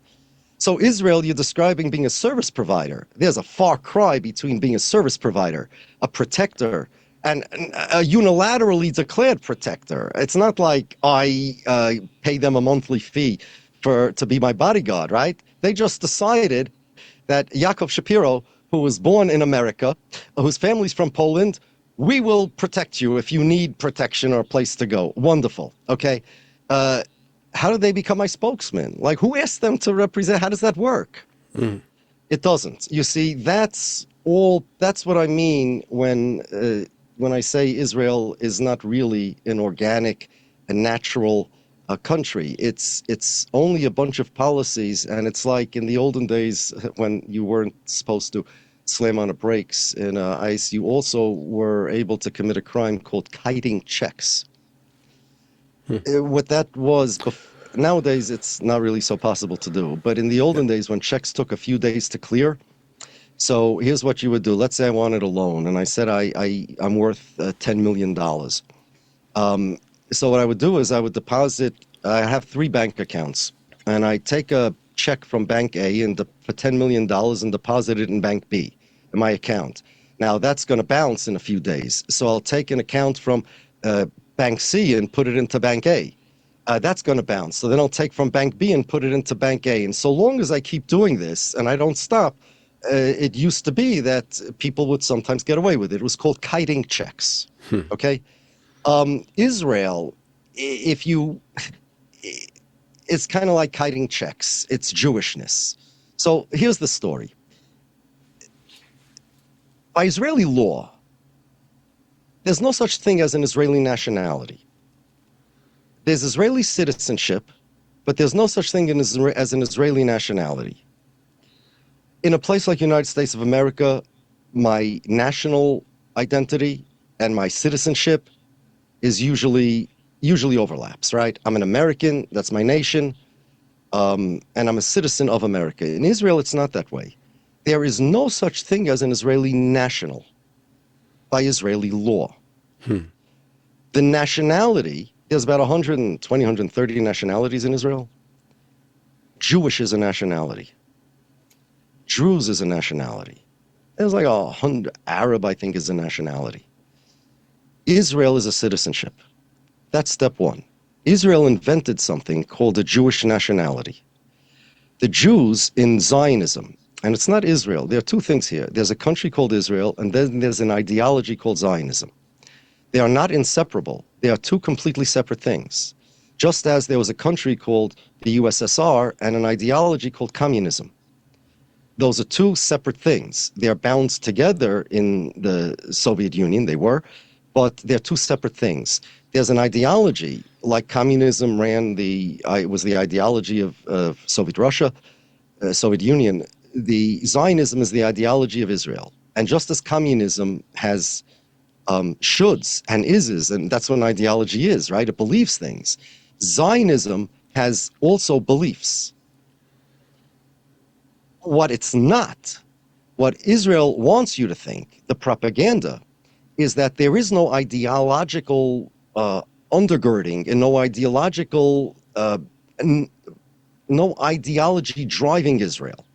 So Israel, you're describing being a service provider. There's a far cry between being a service provider, a protector, and a unilaterally declared protector. It's not like I pay them a monthly fee to be my bodyguard, right? They just decided that Yaakov Shapiro, who was born in America, whose family's from Poland, we will protect you if you need protection or a place to go. Wonderful. Okay. How do they become my spokesman? Like, who asked them to represent? How does that work? It doesn't. You see, that's what I mean when I say Israel is not really an organic and natural country. It's only a bunch of policies, and it's like in the olden days when you weren't supposed to slam on the brakes in ice, you also were able to commit a crime called kiting checks. What that was, nowadays it's not really so possible to do, but in the olden days when checks took a few days to clear, so here's what you would do. Let's say I wanted a loan, and I said I'm worth $10 million. So what I would do is I would deposit, I have 3 bank accounts, and I take a check from Bank A for $10 million and deposit it in Bank B, in my account. Now, that's going to bounce in a few days. So I'll take an account from Bank C and put it into Bank A. That's going to bounce. So then I'll take from Bank B and put it into Bank A. And so long as I keep doing this and I don't stop, it used to be that people would sometimes get away with it. It was called kiting checks, okay? Israel, if you it's kind of like kiting checks. It's Jewishness. So here's the story. By Israeli law, there's no such thing as an Israeli nationality. There's Israeli citizenship, but there's no such thing as an Israeli nationality. In a place like the United States of America, my national identity and my citizenship is usually overlaps, right? I'm an American, that's my nation, and I'm a citizen of America. In Israel, it's not that way. There is no such thing as an Israeli national by Israeli law. The nationality, there's about 120, 130 nationalities in Israel. Jewish is a nationality. Druze is a nationality. There's like 100, Arab, I think, is a nationality. Israel is a citizenship. That's step one. Israel invented something called a Jewish nationality. The Jews in Zionism, and it's not Israel, there are two things here. There's a country called Israel, and then there's an ideology called Zionism. They are not inseparable. They are two completely separate things. Just as there was a country called the USSR and an ideology called communism. Those are two separate things. They are bound together in the Soviet Union, they were, but they're two separate things. There's an ideology, like communism was the ideology of Soviet Russia, Soviet Union. The Zionism is the ideology of Israel. And just as communism has shoulds and ises, and that's what an ideology is, right? It believes things. Zionism has also beliefs. What it's not, what Israel wants you to think, the propaganda, is that there is no ideological undergirding and no ideological, no ideology driving Israel.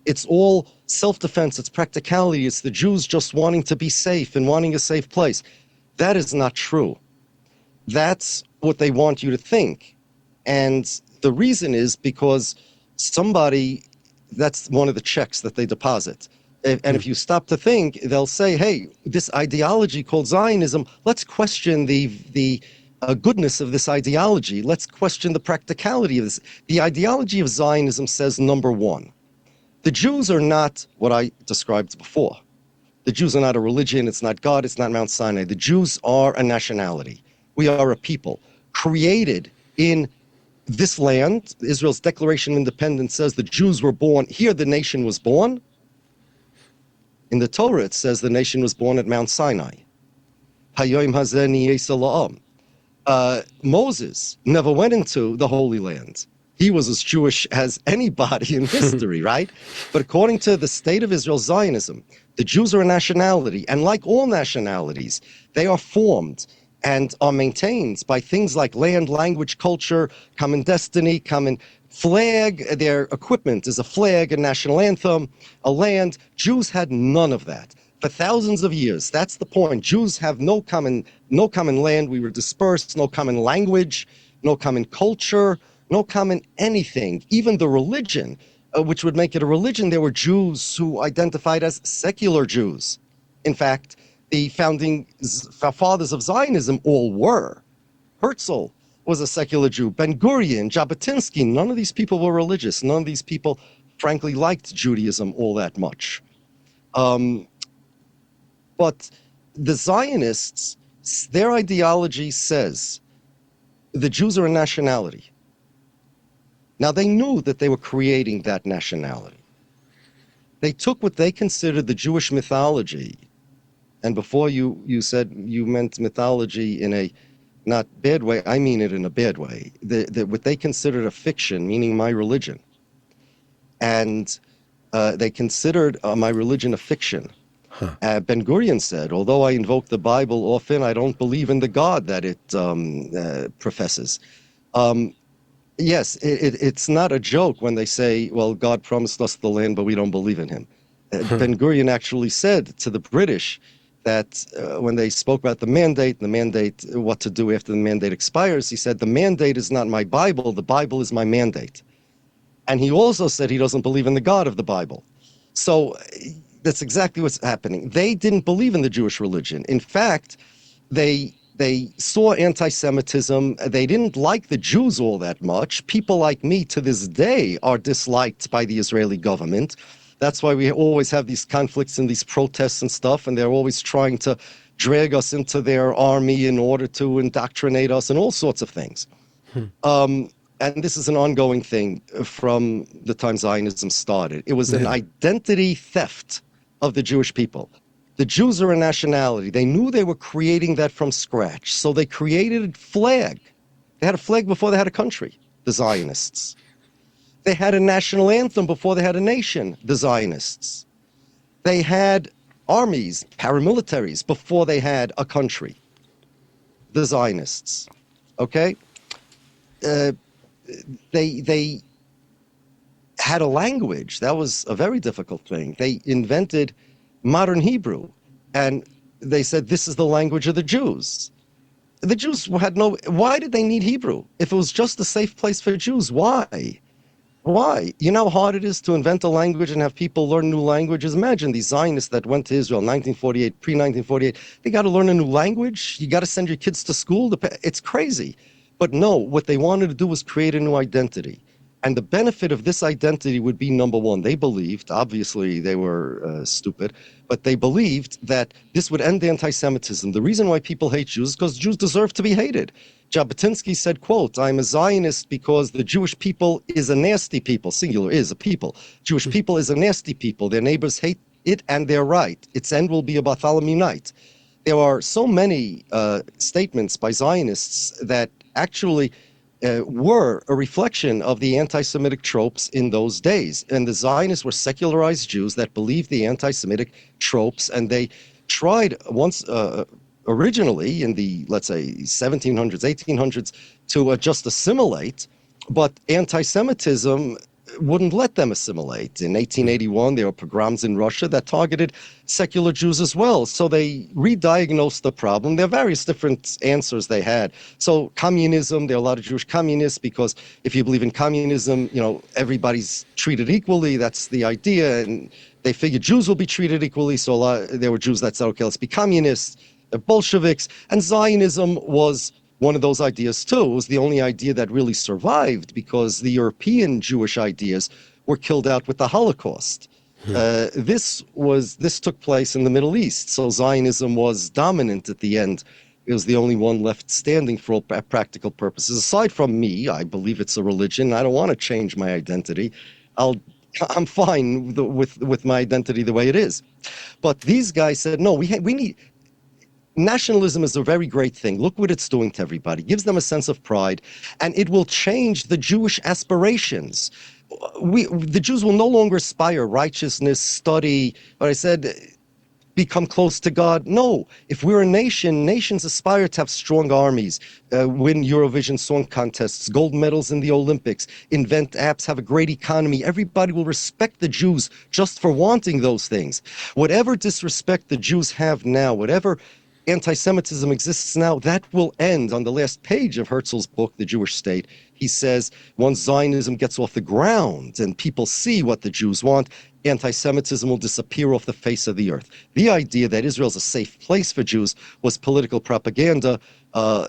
It's all self-defense, it's practicality, it's the Jews just wanting to be safe and wanting a safe place. That is not true. That's what they want you to think. And the reason is because that's one of the checks that they deposit. And if you stop to think, they'll say, hey, this ideology called Zionism, let's question the goodness of this ideology. Let's question the practicality of this. The ideology of Zionism says, number one, the Jews are not what I described before. The Jews are not a religion, it's not God, it's not Mount Sinai. The Jews are a nationality. We are a people created in this land. Israel's Declaration of Independence says the Jews were born, here the nation was born. In the Torah it says the nation was born at Mount Sinai. Hayoim hazeh niyeh la'am. Moses never went into the Holy Land. He was as Jewish as anybody in history, right? But according to the State of Israel Zionism, the Jews are a nationality, and like all nationalities, they are formed and are maintained by things like land, language, culture, common destiny, common flag. Their equipment is a flag, a national anthem, a land. Jews had none of that. For thousands of years, that's the point. Jews have no common land. We were dispersed, no common language, no common culture, no common anything. Even the religion, which would make it a religion, there were Jews who identified as secular Jews. In fact, the founding fathers of Zionism all were. Herzl was a secular Jew. Ben-Gurion, Jabotinsky, none of these people were religious. None of these people, frankly, liked Judaism all that much. But the Zionists, their ideology says the Jews are a nationality. Now, they knew that they were creating that nationality. They took what they considered the Jewish mythology, and before you said you meant mythology in a not bad way, I mean it in a bad way. What they considered a fiction, meaning my religion. And they considered my religion a fiction. Ben-Gurion said, although I invoke the Bible often, I don't believe in the God that it professes. Yes, it's not a joke when they say, well, God promised us the land, but we don't believe in him. Ben-Gurion actually said to the British that when they spoke about the mandate, what to do after the mandate expires, he said, the mandate is not my Bible, the Bible is my mandate. And he also said he doesn't believe in the God of the Bible. So that's exactly what's happening. They didn't believe in the Jewish religion. In fact, they They saw anti-Semitism. They didn't like the Jews all that much. People like me to this day are disliked by the Israeli government. That's why we always have these conflicts and these protests and stuff, and they're always trying to drag us into their army in order to indoctrinate us and all sorts of things. And this is an ongoing thing from the time Zionism started. It was an identity theft of the Jewish people. The Jews are a nationality. They knew they were creating that from scratch, so they created a flag. They had a flag before they had a country, the Zionists. They had a national anthem before they had a nation, the Zionists. They had armies, paramilitaries, before they had a country, the Zionists. Okay? They had a language. That was a very difficult thing. They invented modern Hebrew, and they said, this is the language of the Jews. The Jews had no... Why did they need Hebrew? If it was just a safe place for Jews, why? Why? You know how hard it is to invent a language and have people learn new languages? Imagine these Zionists that went to Israel in 1948, pre-1948. They got to learn a new language. You got to send your kids to school. It's crazy. But no, what they wanted to do was create a new identity. And the benefit of this identity would be, number one, they believed, obviously they were stupid, but they believed that this would end anti-Semitism. The reason why people hate Jews is because Jews deserve to be hated. Jabotinsky said, quote, I'm a Zionist because the Jewish people is a nasty people, singular is a people. Jewish people is a nasty people. Their neighbors hate it and they're right. Its end will be a Bartholomew night. There are so many statements by Zionists that actually were a reflection of the anti-Semitic tropes in those days. And the Zionists were secularized Jews that believed the anti-Semitic tropes, and they tried once, originally in the, let's say, 1700s, 1800s, to just assimilate, but anti-Semitism wouldn't let them assimilate. In 1881, there were pogroms in Russia that targeted secular Jews as well. So they re-diagnosed the problem. There are various different answers they had. So communism, there are a lot of Jewish communists because if you believe in communism, you know, everybody's treated equally. That's the idea. And they figured Jews will be treated equally. So there were Jews that said, okay, let's be communists, Bolsheviks. And Zionism was one of those ideas too. It was the only idea that really survived because the European Jewish ideas were killed out with the Holocaust. This took place in the Middle East, so Zionism was dominant at the end. It was the only one left standing for all practical purposes. Aside from me, I believe it's a religion. I don't want to change my identity. I'm fine with my identity the way it is. But these guys said, no, we need... Nationalism is a very great thing. Look what it's doing to everybody. It gives them a sense of pride, and it will change the Jewish aspirations. The Jews will no longer aspire righteousness, study, what I said, become close to God. No. If we're a nation, nations aspire to have strong armies, win Eurovision song contests, gold medals in the Olympics, invent apps, have a great economy. Everybody will respect the Jews just for wanting those things. Whatever disrespect the Jews have now, whatever anti-Semitism exists now, that will end. On the last page of Herzl's book, The Jewish State, he says, once Zionism gets off the ground and people see what the Jews want, anti-Semitism will disappear off the face of the earth. The idea that Israel's a safe place for Jews was political propaganda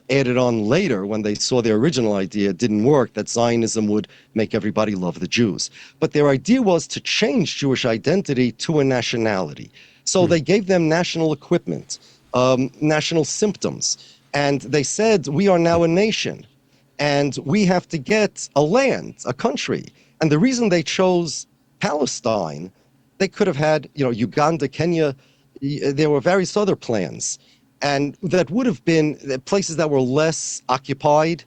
added on later when they saw their original idea didn't work, that Zionism would make everybody love the Jews. But their idea was to change Jewish identity to a nationality. So they gave them national equipment, national symptoms. And they said, we are now a nation, and we have to get a land, a country. And the reason they chose Palestine, they could have had, Uganda, Kenya, there were various other plans. And that would have been places that were less occupied,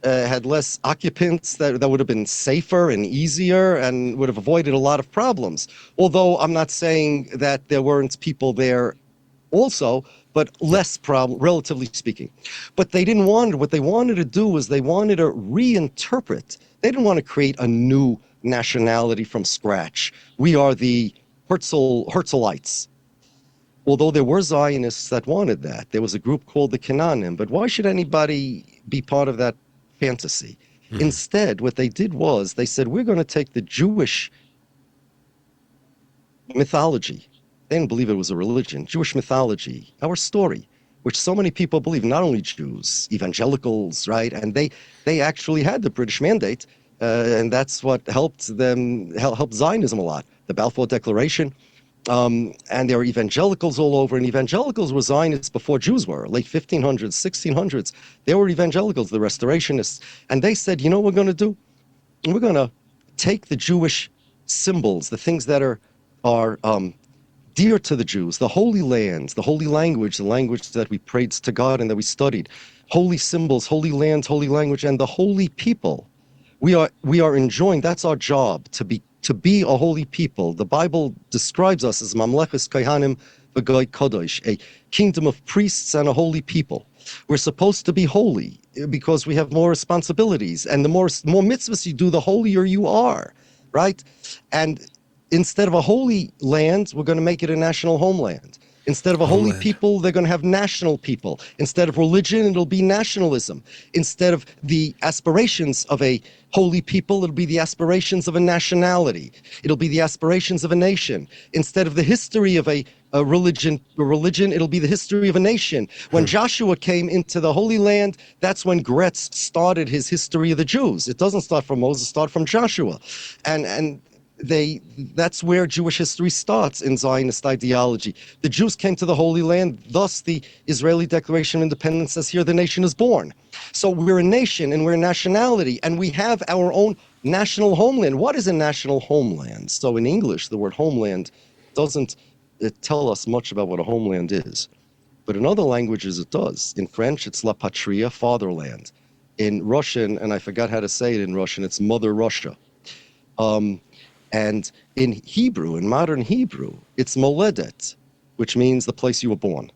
had less occupants, that would have been safer and easier and would have avoided a lot of problems. Although I'm not saying that there weren't people there also, but less problem, relatively speaking. But they didn't want it. What they wanted to do was they wanted to reinterpret. They didn't want to create a new nationality from scratch. We are the Herzlites. Although there were Zionists that wanted that. There was a group called the Canaanim. But why should anybody be part of that fantasy? Instead, what they did was they said, we're going to take the Jewish mythology. They didn't believe it was a religion. Jewish mythology, our story. which so many people believe, not only Jews, evangelicals, right? And they actually had the British mandate, and that's what helped Zionism a lot. The Balfour Declaration, and there were evangelicals all over, and evangelicals were Zionists before Jews were, late 1500s, 1600s. They were evangelicals, the Restorationists, and they said, you know what we're going to do? We're going to take the Jewish symbols, the things that are dear to the Jews, the holy lands, the holy language, the language that we prayed to God and that we studied, holy symbols, holy lands, holy language, and the holy people. We are enjoying. That's our job, to be a holy people. The Bible describes us as Mamlechus Kohanim v'Goy Kodosh, a kingdom of priests and a holy people. We're supposed to be holy because we have more responsibilities, and the more mitzvahs you do, the holier you are, right? And instead of a holy land, we're going to make it a national homeland. Instead of a holy people, they're going to have national people. Instead of religion, it'll be nationalism. Instead of the aspirations of a holy people, it'll be the aspirations of a nationality. It'll be the aspirations of a nation. Instead of the history of a religion, it'll be the history of a nation. When Joshua came into the Holy Land, that's when Gretz started his history of the Jews. It doesn't start from Moses, it starts from Joshua. And that's where Jewish history starts in Zionist ideology. The Jews came to the Holy Land, thus the Israeli Declaration of Independence says here the nation is born. So we're a nation and we're a nationality, and we have our own national homeland. What is a national homeland? So in English, the word homeland doesn't tell us much about what a homeland is. But in other languages it does. In French, it's la patria, fatherland. In Russian, and I forgot how to say it in Russian, it's Mother Russia. And in Hebrew, in modern Hebrew, it's moledet, which means the place you were born.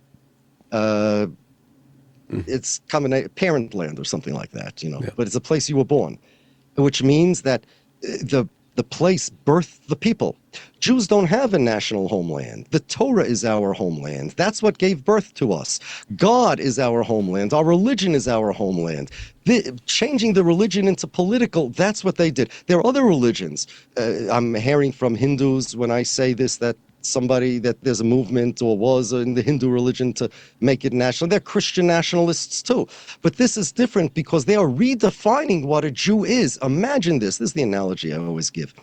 It's common parent land or something like that, yeah. But it's a place you were born, which means that the place birthed the people. Jews don't have a national homeland. The Torah is our homeland. That's what gave birth to us. God is our homeland. Our religion is our homeland. Changing the religion into political, that's what they did. There are other religions. I'm hearing from Hindus when I say this, that there's a movement or was in the Hindu religion to make it national. They're Christian nationalists too. But this is different because they are redefining what a Jew is. Imagine this. This is the analogy I always give.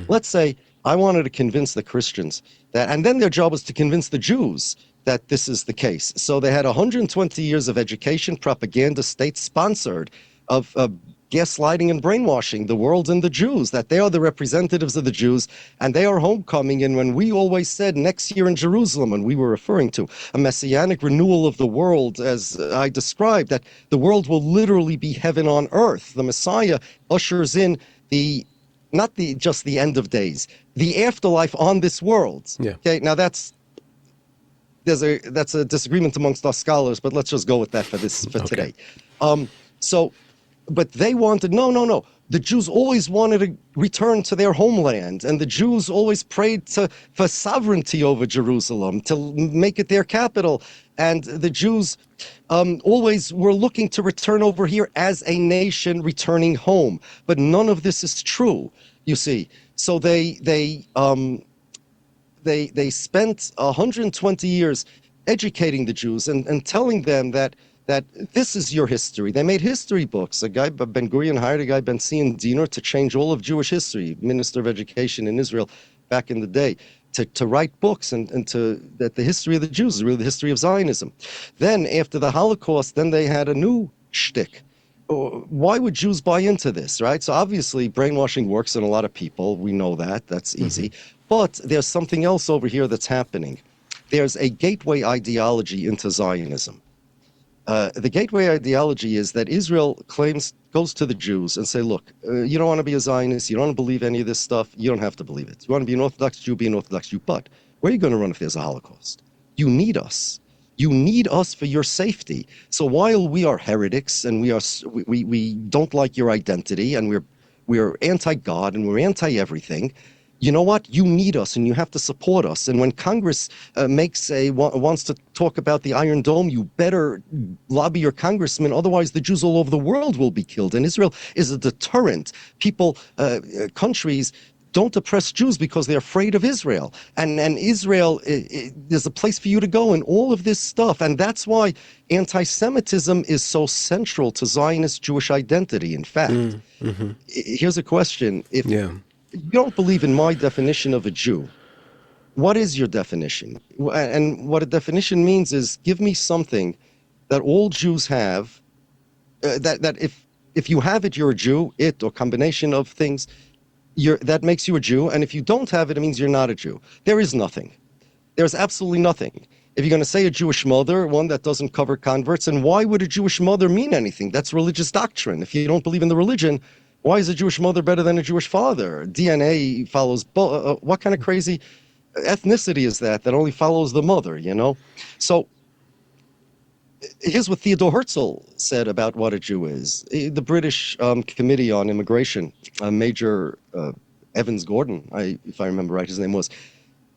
Let's say I wanted to convince the Christians that, and then their job was to convince the Jews that this is the case. So they had 120 years of education, propaganda, state-sponsored, of gaslighting and brainwashing the world and the Jews, that they are the representatives of the Jews and they are homecoming. And when we always said next year in Jerusalem, and we were referring to a messianic renewal of the world, as I described, that the world will literally be heaven on earth. The Messiah ushers in not just the end of days, the afterlife on this world. Yeah. Okay, now that's a disagreement amongst our scholars, but let's just go with that for today. But they wanted, no. The Jews always wanted to return to their homeland, and the Jews always prayed for sovereignty over Jerusalem, to make it their capital. And the Jews always were looking to return over here as a nation returning home. But none of this is true, you see. So they spent 120 years educating the Jews and telling them that this is your history. They made history books. A guy, Ben-Gurion, hired a guy, Ben-Zion Diener, to change all of Jewish history, Minister of Education in Israel back in the day, to write books and that the history of the Jews is really the history of Zionism. Then, after the Holocaust, then they had a new shtick. Why would Jews buy into this, right? So obviously, brainwashing works on a lot of people. We know that. That's easy. But there's something else over here that's happening. There's a gateway ideology into Zionism. The gateway ideology is that Israel goes to the Jews and say, look, you don't want to be a Zionist, you don't want to believe any of this stuff, you don't have to believe it. You want to be an Orthodox Jew, be an Orthodox Jew. But where are you going to run if there's a Holocaust? You need us. You need us for your safety. So while we are heretics and we don't like your identity and we're anti-God and we're anti-everything, you know what? You need us and you have to support us. And when Congress wants to talk about the Iron Dome, you better lobby your congressman. Otherwise, the Jews all over the world will be killed. And Israel is a deterrent. Countries don't oppress Jews because they're afraid of Israel. And Israel, there's a place for you to go and all of this stuff. And that's why anti-Semitism is so central to Zionist Jewish identity. In fact, here's a question. If you don't believe in my definition of a Jew, what is your definition? And what a definition means is give me something that all Jews have, that if you have it, you're a Jew, it or combination of things, that makes you a Jew. And if you don't have it, it means you're not a Jew. There is nothing. There's absolutely nothing. If you're going to say a Jewish mother, one that doesn't cover converts, and why would a Jewish mother mean anything? That's religious doctrine. If you don't believe in the religion, why is a Jewish mother better than a Jewish father? DNA follows what kind of crazy ethnicity is that only follows the mother, you know? So here's what Theodore Herzl said about what a Jew is. The British Committee on Immigration, Major Evans Gordon, if I remember right, his name was,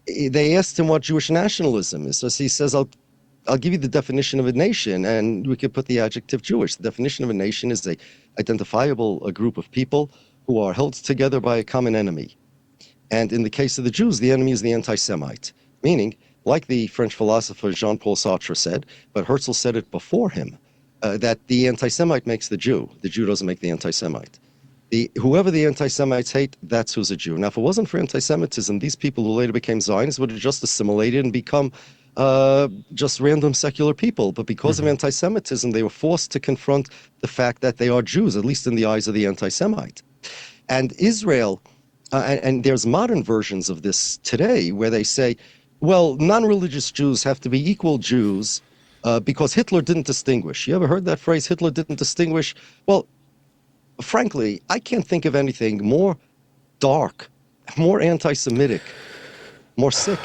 they asked him what Jewish nationalism is. So he says, I'll give you the definition of a nation, and we could put the adjective Jewish. The definition of a nation is a group of people who are held together by a common enemy. And in the case of the Jews, the enemy is the anti-Semite, meaning, like the French philosopher Jean-Paul Sartre said, but Herzl said it before him, that the anti-Semite makes the Jew doesn't make the anti-Semite. Whoever the anti-Semites hate, that's who's a Jew. Now, if it wasn't for anti-Semitism, these people who later became Zionists would have just assimilated and become just random secular people. But because of anti-Semitism, they were forced to confront the fact that they are Jews, at least in the eyes of the anti-Semite. And Israel, and there's modern versions of this today where they say, well, non-religious Jews have to be equal Jews because Hitler didn't distinguish. You ever heard that phrase, Hitler didn't distinguish? Well, frankly, I can't think of anything more dark, more anti-Semitic, more sick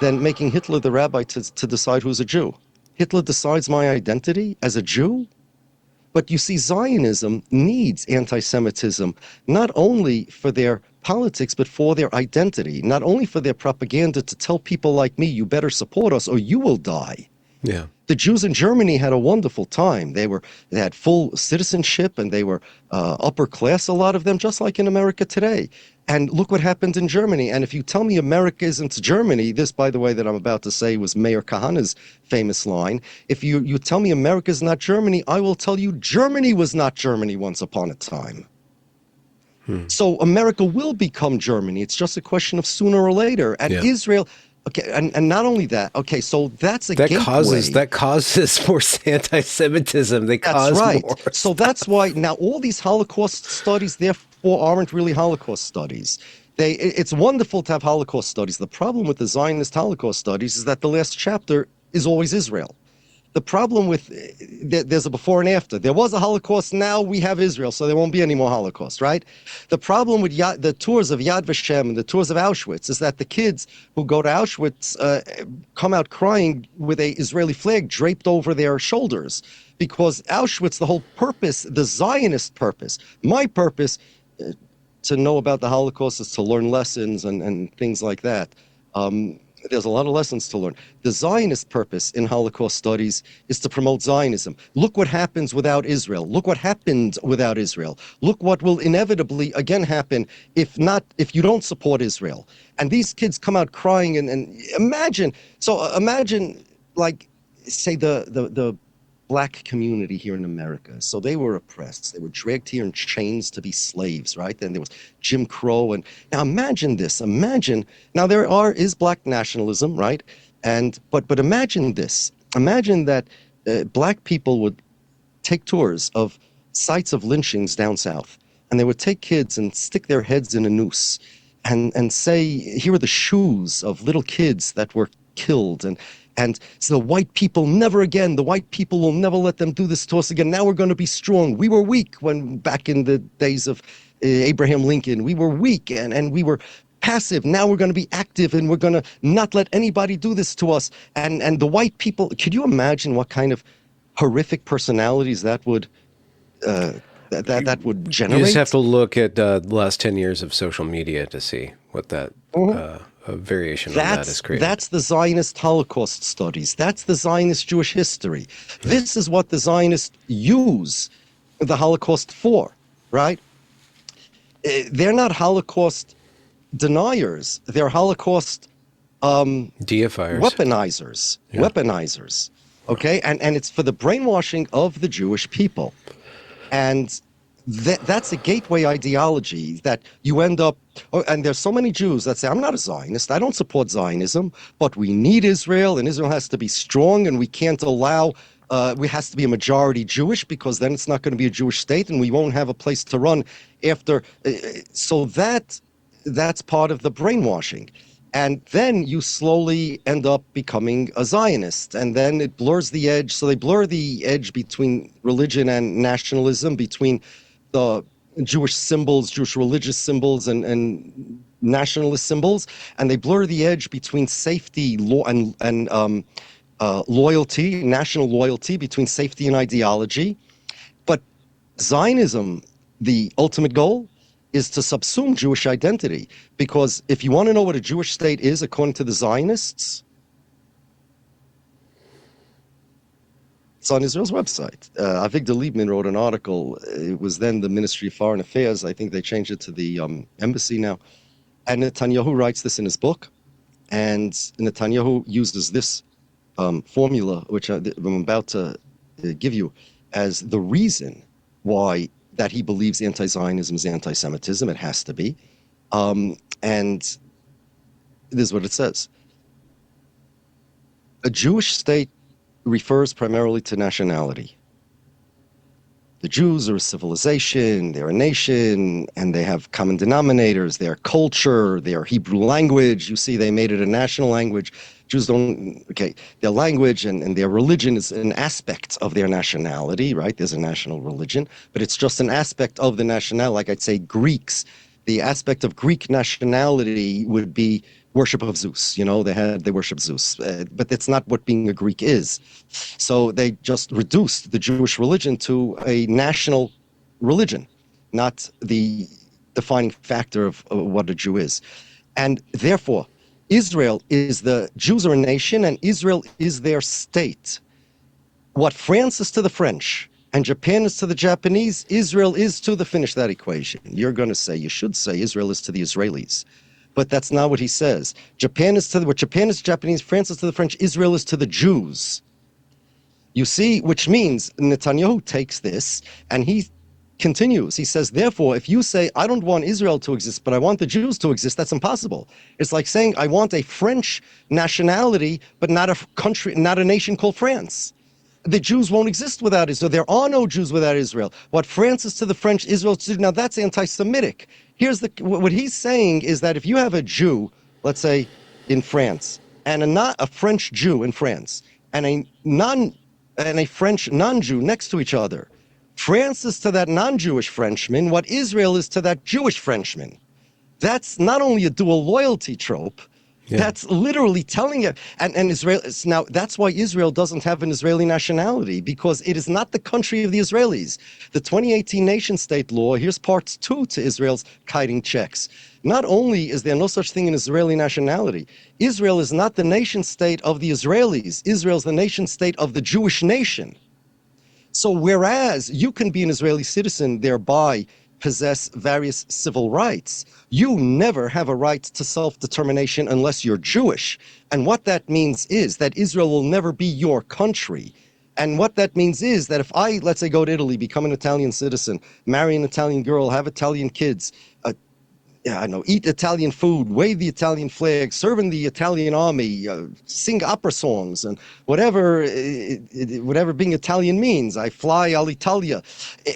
than making Hitler the rabbi to decide who's a Jew. Hitler decides my identity as a Jew? But you see, Zionism needs anti-Semitism not only for their politics, but for their identity, not only for their propaganda to tell people like me, you better support us or you will die. Yeah. The Jews in Germany had a wonderful time. They had full citizenship and they were upper class, a lot of them, just like in America today. And look what happened in Germany. And if you tell me America isn't Germany, this, by the way, that I'm about to say was Mayor Kahana's famous line. If you tell me America is not Germany, I will tell you Germany was not Germany once upon a time. So America will become Germany. It's just a question of sooner or later. And Israel... Okay, and not only that. Okay, so that's a gateway. That causes more anti-Semitism. That's right. More. So that's why now all these Holocaust studies, therefore, aren't really Holocaust studies. It's wonderful to have Holocaust studies. The problem with the Zionist Holocaust studies is that the last chapter is always Israel. The problem with there's a before and after. There was a Holocaust, now we have Israel, so there won't be any more Holocaust, right? The problem with the tours of Yad Vashem and the tours of Auschwitz is that the kids who go to Auschwitz come out crying with a Israeli flag draped over their shoulders. Because Auschwitz, the whole purpose, the Zionist purpose, my purpose to know about the Holocaust is to learn lessons and things like that. There's a lot of lessons to learn. The Zionist purpose in Holocaust studies is to promote Zionism. Look what happens without Israel. Look what happened without Israel. Look what will inevitably again happen if you don't support Israel. And these kids come out crying and imagine, like, say the black community here in America. So they were oppressed. They were dragged here in chains to be slaves, right? Then there was Jim Crow. And now imagine this. Now is black nationalism, right? But imagine this. Imagine that black people would take tours of sites of lynchings down south. And they would take kids and stick their heads in a noose and say, here are the shoes of little kids that were killed. And so the white people never again, the white people will never let them do this to us again. Now we're going to be strong. We were weak when back in the days of Abraham Lincoln. We were weak and we were passive. Now we're going to be active and we're going to not let anybody do this to us. And the white people, could you imagine what kind of horrific personalities that would that would generate? You just have to look at the last 10 years of social media to see what that variation on that is created. That's the Zionist Holocaust studies. That's the Zionist Jewish history. This is what the Zionists use the Holocaust for, right? They're not Holocaust deniers. They're Holocaust Deifiers. weaponizers. Okay, and it's for the brainwashing of the Jewish people, and that's a gateway ideology that you end up. Oh, and there's so many Jews that say, "I'm not a Zionist. I don't support Zionism, but we need Israel, and Israel has to be strong, and we can't allow." We has to be a majority Jewish because then it's not going to be a Jewish state, and we won't have a place to run after. So that's part of the brainwashing. And then you slowly end up becoming a Zionist. And then it blurs the edge. So they blur the edge between religion and nationalism, between the Jewish symbols, Jewish religious symbols, and nationalist symbols. And they blur the edge between safety and loyalty, national loyalty, between safety and ideology. But Zionism, the ultimate goal, is to subsume Jewish identity. Because if you want to know what a Jewish state is, according to the Zionists, it's on Israel's website. Avigdor Liebman wrote an article. It was then the Ministry of Foreign Affairs. I think they changed it to the embassy now. And Netanyahu writes this in his book. And Netanyahu uses this formula, which I'm about to give you, as the reason why that he believes anti-Zionism is anti-Semitism. It has to be. And this is what it says. A Jewish state refers primarily to nationality. The Jews are a civilization, they're a nation, and they have common denominators, their culture, their Hebrew language. You see, they made it a national language. Jews don't, okay, their language and their religion is an aspect of their nationality, right? There's a national religion, but it's just an aspect of the nationality. Like I'd say Greeks, the aspect of Greek nationality would be worship of Zeus. They worship Zeus, but that's not what being a Greek is. So they just reduced the Jewish religion to a national religion, not the defining factor of what a Jew is. And therefore, Israel is the Jews are a nation, and Israel is their state. What France is to the French and Japan is to the Japanese, Israel is to the, finish that equation. You're going to say, you should say Israel is to the Israelis. But that's not what he says. Japan is to Japan is to Japanese, France is to the French, Israel is to the Jews. You see, which means Netanyahu takes this and he continues. He says, therefore, if you say, I don't want Israel to exist, but I want the Jews to exist, that's impossible. It's like saying, I want a French nationality, but not a country, not a nation called France. The Jews won't exist without Israel. There are no Jews without Israel. What France is to the French, Israel is to, now that's anti-Semitic. Here's what he's saying is that if you have a Jew, let's say in France, and a French Jew in France, and a French non-Jew next to each other, France is to that non-Jewish Frenchman what Israel is to that Jewish Frenchman. That's not only a dual loyalty trope, that's literally telling it. And Israel, now that's why Israel doesn't have an Israeli nationality, because it is not the country of the Israelis. The 2018 nation state law, here's part 2 to Israel's kiting checks. Not only is there no such thing in Israeli nationality, Israel is not the nation state of the Israelis. Israel is the nation state of the Jewish nation. So whereas you can be an Israeli citizen, thereby possess various civil rights, you never have a right to self-determination unless you're Jewish. And what that means is that Israel will never be your country. And what that means is that if I, let's say, go to Italy, become an Italian citizen, marry an Italian girl, have Italian kids, eat Italian food, wave the Italian flag, serve in the Italian army, sing opera songs, and whatever being Italian means. I fly all'Italia.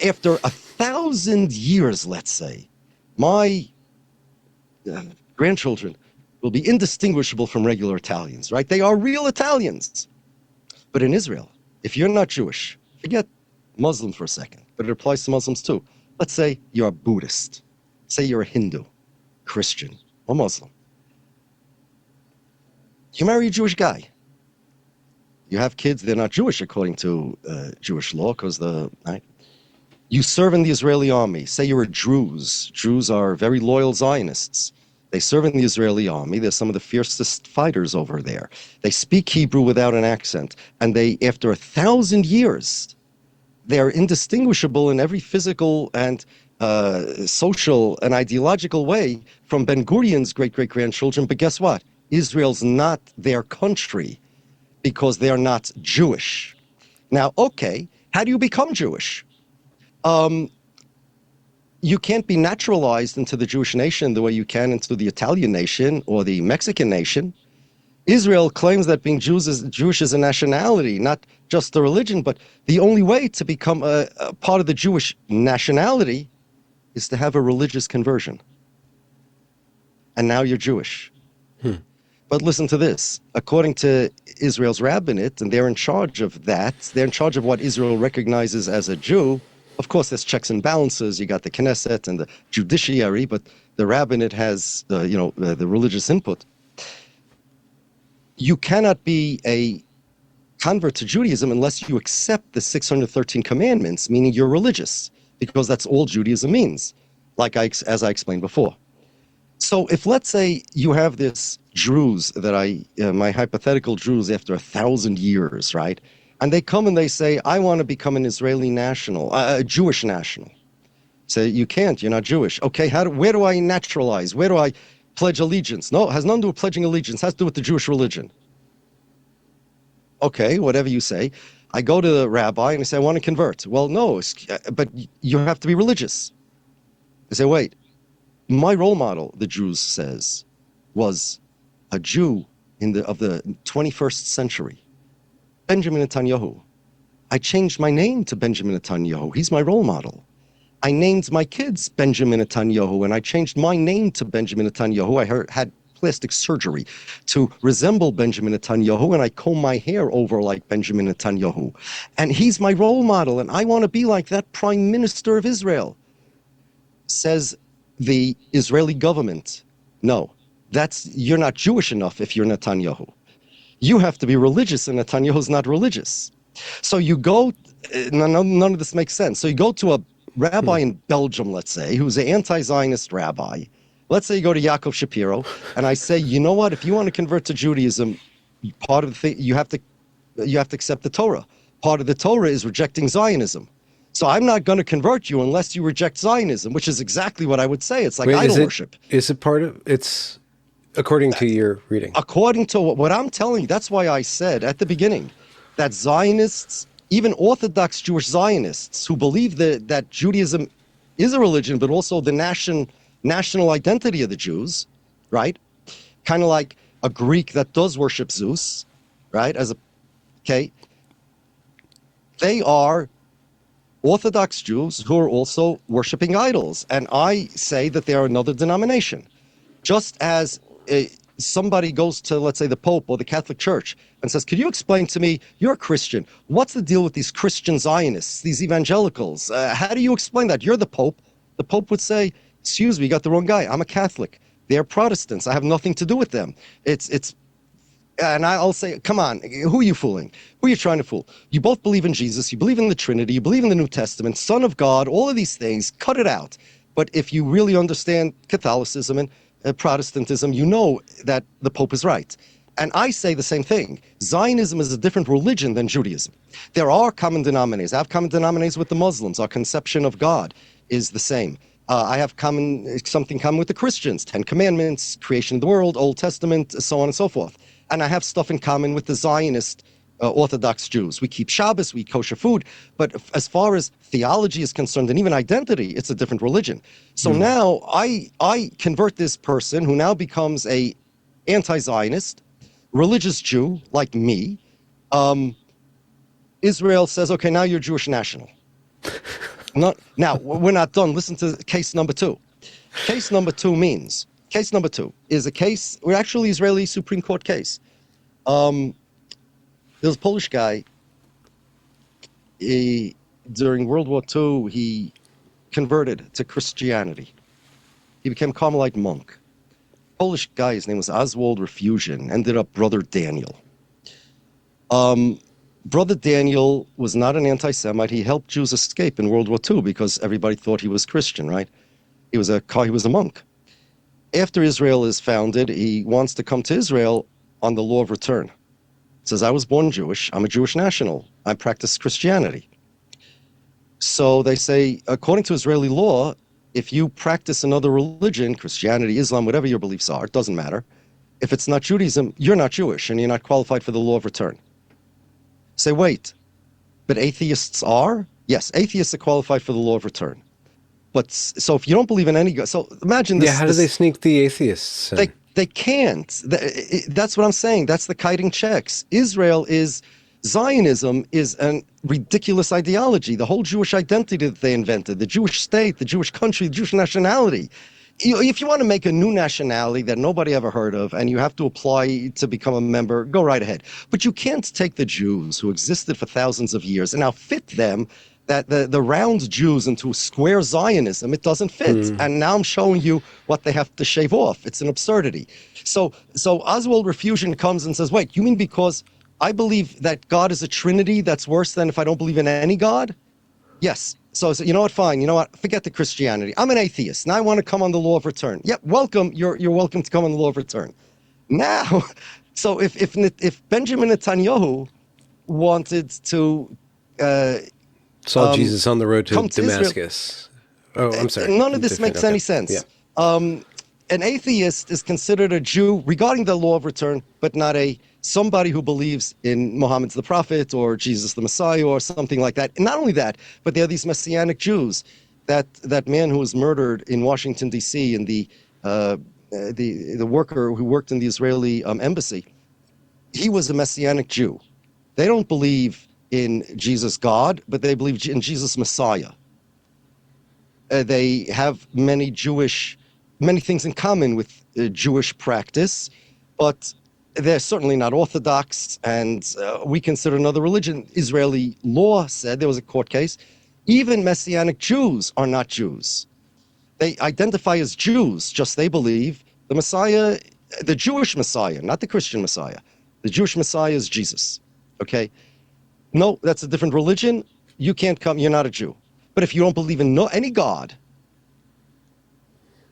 After 1,000 years, let's say, my grandchildren will be indistinguishable from regular Italians, right? They are real Italians. But in Israel, if you're not Jewish, forget Muslim for a second, but it applies to Muslims too. Let's say you're a Buddhist. Say you're a Hindu, Christian, or Muslim. You marry a Jewish guy. You have kids, they're not Jewish according to Jewish law, because you serve in the Israeli army. Say you're a Druze. Druze are very loyal Zionists. They serve in the Israeli army. They're some of the fiercest fighters over there. They speak Hebrew without an accent. And they, after 1,000 years, they're indistinguishable in every physical and social and ideological way from Ben-Gurion's great-great-grandchildren, but guess what? Israel's not their country because they're not Jewish. Now, okay, how do you become Jewish? You can't be naturalized into the Jewish nation the way you can into the Italian nation or the Mexican nation. Israel claims that being Jewish is a nationality, not just a religion, but the only way to become a part of the Jewish nationality is to have a religious conversion. And now you're Jewish. But listen to this. According to Israel's rabbinate, and they're in charge of that, they're in charge of what Israel recognizes as a Jew. Of course, there's checks and balances. You got the Knesset and the judiciary, but the rabbinate has, the religious input. You cannot be a convert to Judaism unless you accept the 613 commandments, meaning you're religious, because that's all Judaism means, as I explained before. So if, let's say, you have this Druze that my hypothetical Druze after 1,000 years, right? And they come and they say, I want to become an Israeli national, a Jewish national. Say, you can't, you're not Jewish. Okay, where do I naturalize? Where do I pledge allegiance? No, it has nothing to do with pledging allegiance. It has to do with the Jewish religion. Okay, whatever you say. I go to the rabbi and I say, I want to convert. Well, no, but you have to be religious. I say, wait, my role model, the Druze says, was a Jew of the 21st century, Benjamin Netanyahu. I changed my name to Benjamin Netanyahu. He's my role model. I named my kids Benjamin Netanyahu, and I changed my name to Benjamin Netanyahu. I had plastic surgery to resemble Benjamin Netanyahu, and I comb my hair over like Benjamin Netanyahu. And he's my role model, and I want to be like that prime minister of Israel. Says the Israeli government, no, you're not Jewish enough if you're Netanyahu. You have to be religious, and Netanyahu's not religious. So you go, none of this makes sense. So you go to a rabbi in Belgium, let's say, who's an anti-Zionist rabbi. Let's say you go to Yaakov Shapiro, and I say, you know what, if you want to convert to Judaism, part of the thing, you have to accept the Torah. Part of the Torah is rejecting Zionism. So I'm not going to convert you unless you reject Zionism, which is exactly what I would say. It's like idol worship. Is it part of, it's according to your reading? According to what I'm telling you, that's why I said at the beginning that Zionists, even Orthodox Jewish Zionists who believe that Judaism is a religion, but also the national identity of the Jews, right? Kind of like a Greek that does worship Zeus, right? They are Orthodox Jews who are also worshiping idols. And I say that they are another denomination. Just as somebody goes to, let's say, the Pope or the Catholic Church and says, could you explain to me, you're a Christian, what's the deal with these Christian Zionists, these evangelicals? How do you explain that? You're the Pope. The Pope would say, excuse me, you got the wrong guy. I'm a Catholic. They're Protestants. I have nothing to do with them. And I'll say, come on, who are you fooling? Who are you trying to fool? You both believe in Jesus. You believe in the Trinity. You believe in the New Testament, Son of God, all of these things. Cut it out. But if you really understand Catholicism and Protestantism, you know that the Pope is right. And I say the same thing. Zionism is a different religion than Judaism. There are common denominators. I have common denominators with the Muslims. Our conception of God is the same. I have something common with the Christians, 10 Commandments, creation of the world, Old Testament, so on and so forth. And I have stuff in common with the Zionist Orthodox Jews. We keep Shabbos, we eat kosher food, but as far as theology is concerned, and even identity, it's a different religion. So now I convert this person who now becomes a anti-Zionist, religious Jew like me. Israel says, okay, now you're Jewish national. Now, we're not done. Listen to case number 2. Case number 2 is a case, we're actually Israeli Supreme Court case. There was a Polish guy, during World War II, he converted to Christianity. He became a Carmelite monk. Polish guy, his name was Oswald Refusion, ended up Brother Daniel. Brother Daniel was not an anti-Semite. He helped Jews escape in World War II because everybody thought he was Christian, right? He was a monk. After Israel is founded, he wants to come to Israel on the law of return. He says, I was born Jewish. I'm a Jewish national. I practice Christianity. So they say, according to Israeli law, if you practice another religion, Christianity, Islam, whatever your beliefs are, it doesn't matter. If it's not Judaism, you're not Jewish and you're not qualified for the law of return. Say, wait, but atheists are? Yes, atheists are qualified for the law of return. But so if you don't believe in any God, so imagine this. Yeah, how do they sneak the atheists in? They can't. That's what I'm saying. That's the kiting checks. Zionism is a ridiculous ideology. The whole Jewish identity that they invented, the Jewish state, the Jewish country, the Jewish nationality. If you want to make a new nationality that nobody ever heard of and you have to apply to become a member, go right ahead. But you can't take the Jews who existed for thousands of years and now fit them, that the round Jews, into square Zionism. It doesn't fit. And now I'm showing you what they have to shave off. It's an absurdity. So Oswald Refusion comes and says, wait, you mean because I believe that God is a Trinity, that's worse than if I don't believe in any God? Yes. So you know what, fine. You know what, forget the Christianity. I'm an atheist. Now I want to come on the law of return. Yep, welcome. You're welcome to come on the law of return. Now, so if Benjamin Netanyahu wanted to saw Jesus on the road to Israel, Damascus. Oh, I'm sorry. None of this makes any sense. Yeah. An atheist is considered a Jew regarding the law of return, but not somebody who believes in Muhammad the prophet or Jesus the Messiah or something like that. And not only that, but there are these Messianic Jews. That man who was murdered in Washington, D.C., and the worker who worked in the Israeli embassy, he was a Messianic Jew. They don't believe in Jesus God, but they believe in Jesus Messiah. They have many things in common with Jewish practice, but they're certainly not Orthodox, and we consider another religion. Israeli law said, there was a court case, even Messianic Jews are not Jews. They identify as Jews, just they believe the Messiah, the Jewish Messiah, not the Christian Messiah. The Jewish Messiah is Jesus, okay? No, that's a different religion. You can't come, you're not a Jew. But if you don't believe in any God,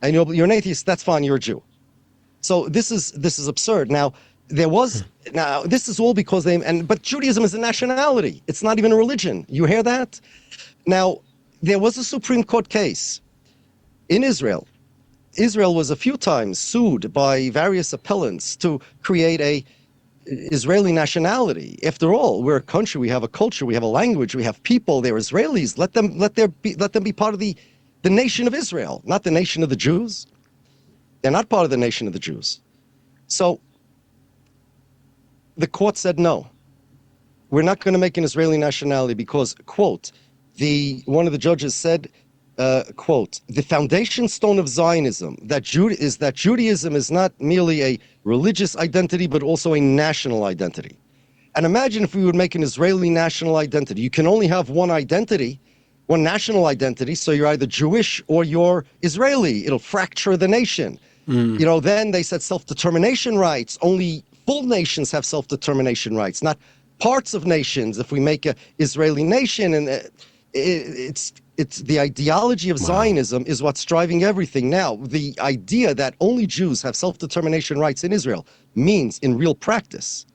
and you're an atheist, that's fine, you're a Jew. So this is absurd. Now, this is all because but Judaism is a nationality. It's not even a religion. You hear that? Now, there was a Supreme Court case in Israel. Israel was a few times sued by various appellants to create a Israeli nationality. After all, we're a country, we have a culture, we have a language, we have people, they're Israelis. Let them be part of the nation of Israel, not the nation of the Jews. They're not part of the nation of the Jews. So the court said, no, we're not going to make an Israeli nationality because, quote, one of the judges said, quote, the foundation stone of Zionism is that Judaism is not merely a religious identity, but also a national identity. And imagine if we would make an Israeli national identity. You can only have one identity, one national identity, so you're either Jewish or you're Israeli. It'll fracture the nation. Then they said self-determination rights. Only full nations have self-determination rights, not parts of nations. If we make an Israeli nation, and it's the ideology of Zionism is what's driving everything. Now, the idea that only Jews have self-determination rights in Israel means, in real practice,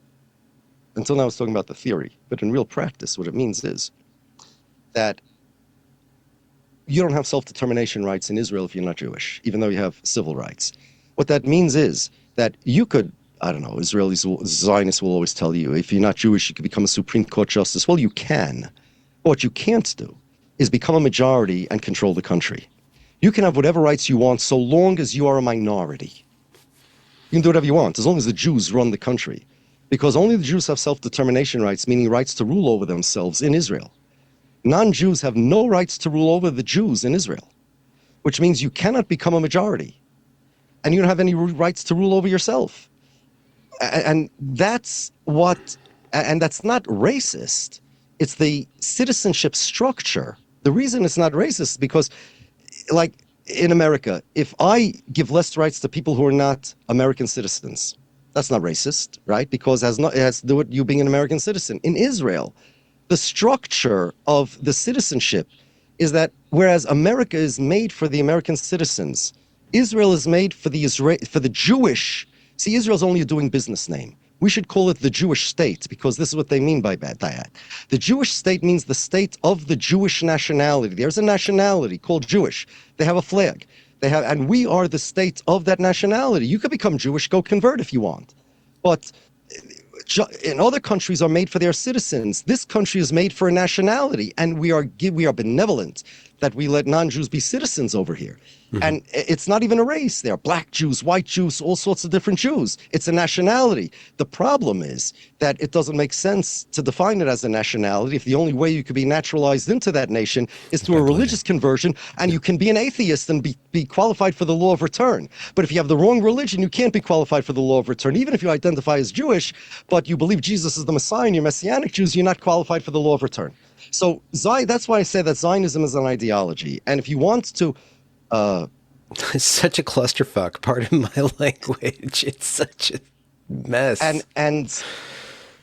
until now I was talking about the theory, but in real practice, what it means is that you don't have self-determination rights in Israel if you're not Jewish, even though you have civil rights. What that means is that you could, I don't know, Zionists will always tell you, if you're not Jewish, you could become a Supreme Court justice. Well, you can. But what you can't do is become a majority and control the country. You can have whatever rights you want so long as you are a minority. You can do whatever you want, as long as the Jews run the country. Because only the Jews have self-determination rights, meaning rights to rule over themselves in Israel. Non-Jews have no rights to rule over the Jews in Israel, which means you cannot become a majority. And you don't have any rights to rule over yourself. And that's that's not racist. It's the citizenship structure. The reason it's not racist is because, like in America, if I give less rights to people who are not American citizens, that's not racist, right? Because it has to do with you being an American citizen. In Israel, the structure of the citizenship is that whereas America is made for the American citizens, Israel is made for the Jewish. See, Israel's only a doing business name. We should call it the Jewish state, because this is what they mean by that. The Jewish state means the state of the Jewish nationality. There's a nationality called Jewish. They have a flag. And we are the state of that nationality. You could become Jewish, go convert if you want. But in other countries are made for their citizens. This country is made for a nationality, and we are benevolent that we let non-Jews be citizens over here. Mm-hmm. And it's not even a race. There are black Jews, white Jews, all sorts of different Jews. It's a nationality. The problem is that it doesn't make sense to define it as a nationality if the only way you could be naturalized into that nation is through a religious conversion, and you can be an atheist and be qualified for the law of return. But if you have the wrong religion, you can't be qualified for the law of return. Even if you identify as Jewish, but you believe Jesus is the Messiah and you're Messianic Jews, you're not qualified for the law of return. So that's why I say that Zionism is an ideology. And if you want to... it's such a clusterfuck, pardon my language. It's such a mess. And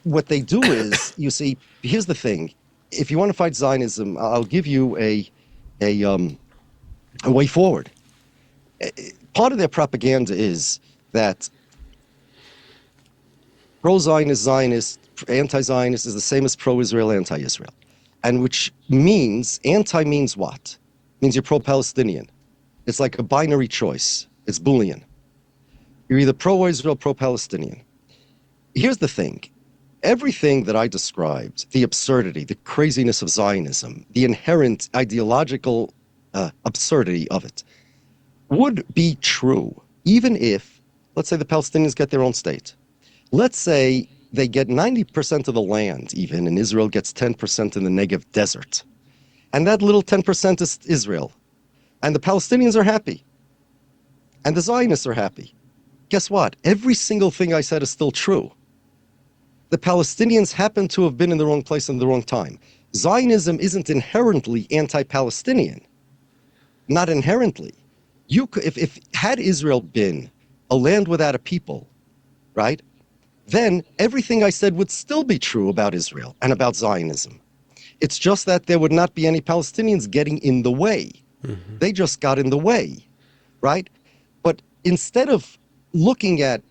what they do is, you see, here's the thing. If you want to fight Zionism, I'll give you a way forward. Part of their propaganda is that pro-Zionist, Zionist, anti-Zionist is the same as pro-Israel, anti-Israel. And which means, anti means what? Means you're pro-Palestinian. It's like a binary choice. It's Boolean. You're either pro-Israel, pro-Palestinian. Here's the thing. Everything that I described, the absurdity, the craziness of Zionism, the inherent ideological absurdity of it, would be true even if, let's say, the Palestinians get their own state. Let's say they get 90% of the land even, and Israel gets 10% in the Negev desert. And that little 10% is Israel. And the Palestinians are happy. And the Zionists are happy. Guess what? Every single thing I said is still true. The Palestinians happen to have been in the wrong place in the wrong time. Zionism isn't inherently anti-Palestinian. Not inherently. If had Israel been a land without a people, right? Then everything I said would still be true about Israel and about Zionism. It's just that there would not be any Palestinians getting in the way. Mm-hmm. They just got in the way, right? But instead of looking at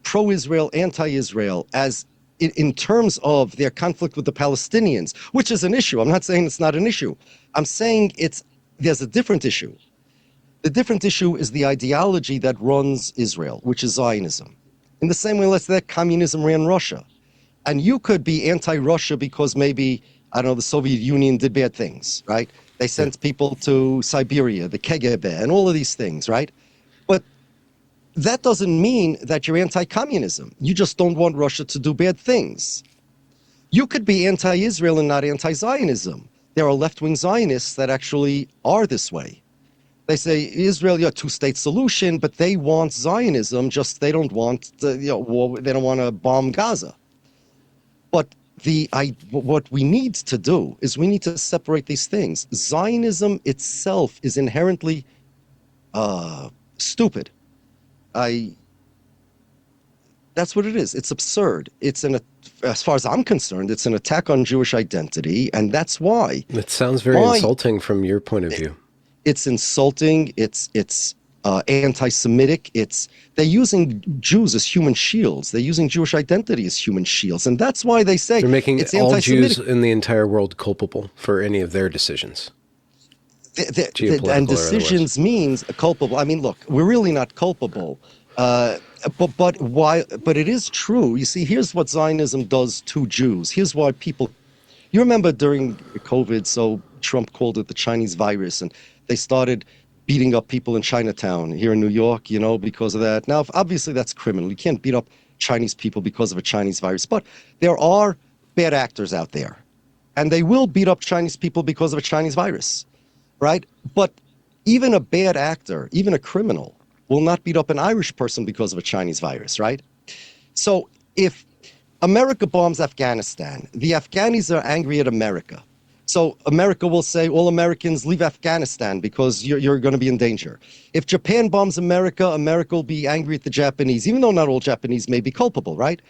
pro-Israel, anti-Israel as in terms of their conflict with the Palestinians, which is an issue. I'm not saying it's not an issue. I'm saying there's a different issue. The different issue is the ideology that runs Israel, which is Zionism. In the same way, let's say that communism ran Russia. And you could be anti-Russia because maybe, I don't know, the Soviet Union did bad things, right? They sent people to Siberia, the KGB, and all of these things, right? But that doesn't mean that you're anti-communism. You just don't want Russia to do bad things. You could be anti-Israel and not anti-Zionism. There are left-wing Zionists that actually are this way. They say Israel, a two-state solution, but they want Zionism. Just they don't want war. They don't want to bomb Gaza. But what we need to do is we need to separate these things. Zionism itself is inherently stupid. That's what it is. It's absurd. As far as I'm concerned, it's an attack on Jewish identity, and that's why. It sounds very insulting from your point of view. It's insulting. It's anti-Semitic. They're using Jews as human shields. They're using Jewish identity as human shields, and that's why they say they're making it's all Jews in the entire world culpable for any of their decisions. And decisions means culpable. I mean, look, we're really not culpable. But it is true. You see, here's what Zionism does to Jews. Here's why people. You remember during COVID, so Trump called it the Chinese virus, and they started beating up people in Chinatown here in New York, because of that. Now, obviously, that's criminal. You can't beat up Chinese people because of a Chinese virus. But there are bad actors out there, and they will beat up Chinese people because of a Chinese virus, right? But even a bad actor, even a criminal, will not beat up an Irish person because of a Chinese virus, right? So if America bombs Afghanistan, the Afghanis are angry at America. So America will say, all Americans leave Afghanistan because you're going to be in danger. If Japan bombs America, America will be angry at the Japanese, even though not all Japanese may be culpable, right?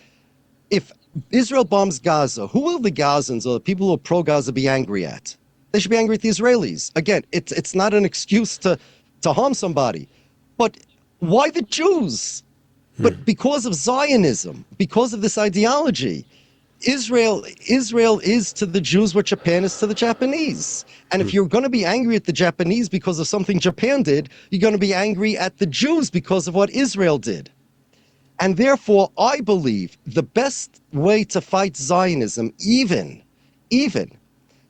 If Israel bombs Gaza, who will the Gazans or the people who are pro-Gaza be angry at? They should be angry at the Israelis. Again, it's not an excuse to harm somebody. But why the Jews? But because of Zionism, because of this ideology, Israel is to the Jews what Japan is to the Japanese. And if you're going to be angry at the Japanese because of something Japan did, you're going to be angry at the Jews because of what Israel did. And therefore, I believe the best way to fight Zionism, even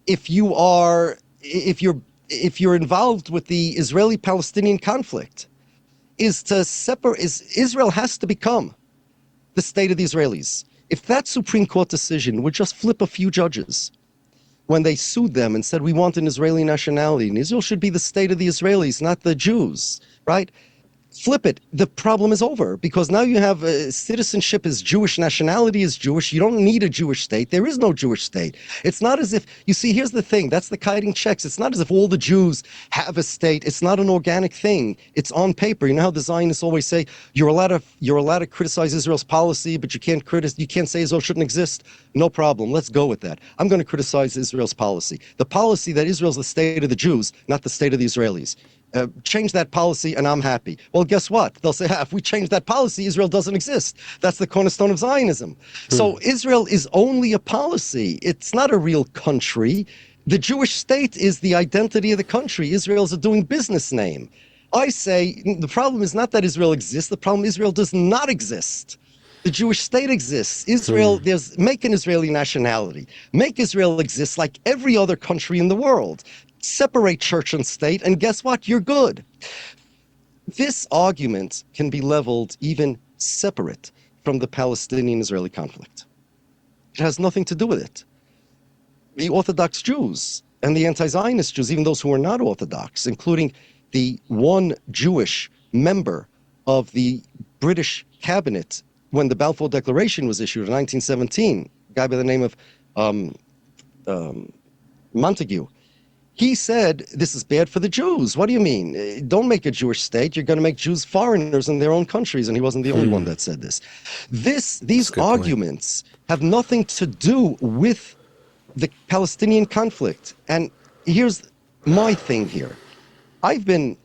if you're involved with the Israeli-Palestinian conflict, is Israel has to become the state of the Israelis. If that Supreme Court decision would just flip a few judges when they sued them and said, we want an Israeli nationality, and Israel should be the state of the Israelis, not the Jews, right? Flip it. The problem is over, because now you have citizenship is Jewish, nationality is Jewish. You don't need a Jewish state. There is no Jewish state. It's not as if, you see, here's the thing. That's the kiting checks. It's not as if all the Jews have a state. It's not an organic thing. It's on paper. You know how the Zionists always say, you're allowed to criticize Israel's policy, but you can't say Israel shouldn't exist. No problem. Let's go with that. I'm going to criticize Israel's policy. The policy that Israel's the state of the Jews, not the state of the Israelis. Change that policy and I'm happy. Well, guess what? They'll say, if we change that policy, Israel doesn't exist. That's the cornerstone of Zionism. So Israel is only a policy. It's not a real country. The Jewish state is the identity of the country. Israel is a doing business name. I say the problem is not that Israel exists. The problem is Israel does not exist. The Jewish state exists. Israel, make an Israeli nationality. Make Israel exist like every other country in the world. Separate church and state, and guess what? You're good. This argument can be leveled even separate from the Palestinian-Israeli conflict. It has nothing to do with it. The Orthodox Jews and the anti-Zionist Jews, even those who are not Orthodox, including the one Jewish member of the British cabinet when the Balfour Declaration was issued in 1917, a guy by the name of Montague, he said, this is bad for the Jews. What do you mean? Don't make a Jewish state. You're going to make Jews foreigners in their own countries. And he wasn't the only one that said this. These arguments have nothing to do with the Palestinian conflict. And here's my thing here. I've been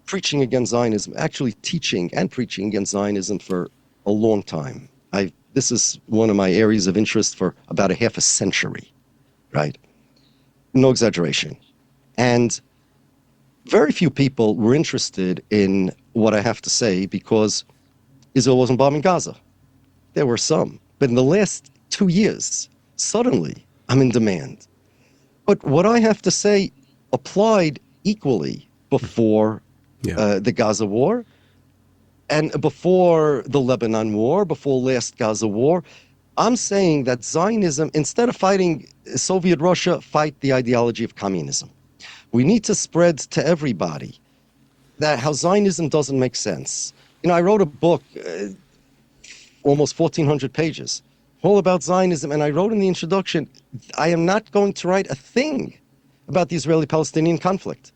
preaching against Zionism, actually teaching and preaching against Zionism for a long time. This is one of my areas of interest for about a half a century. Right? No exaggeration. And very few people were interested in what I have to say because Israel wasn't bombing Gaza. There were some. But in the last 2 years, suddenly, I'm in demand. But what I have to say applied equally before the Gaza war and before the Lebanon war, before last Gaza war. I'm saying that Zionism, instead of fighting Soviet Russia, fight the ideology of communism. We need to spread to everybody that how Zionism doesn't make sense. You know, I wrote a book, almost 1,400 pages, all about Zionism, and I wrote in the introduction, I am not going to write a thing about the Israeli-Palestinian conflict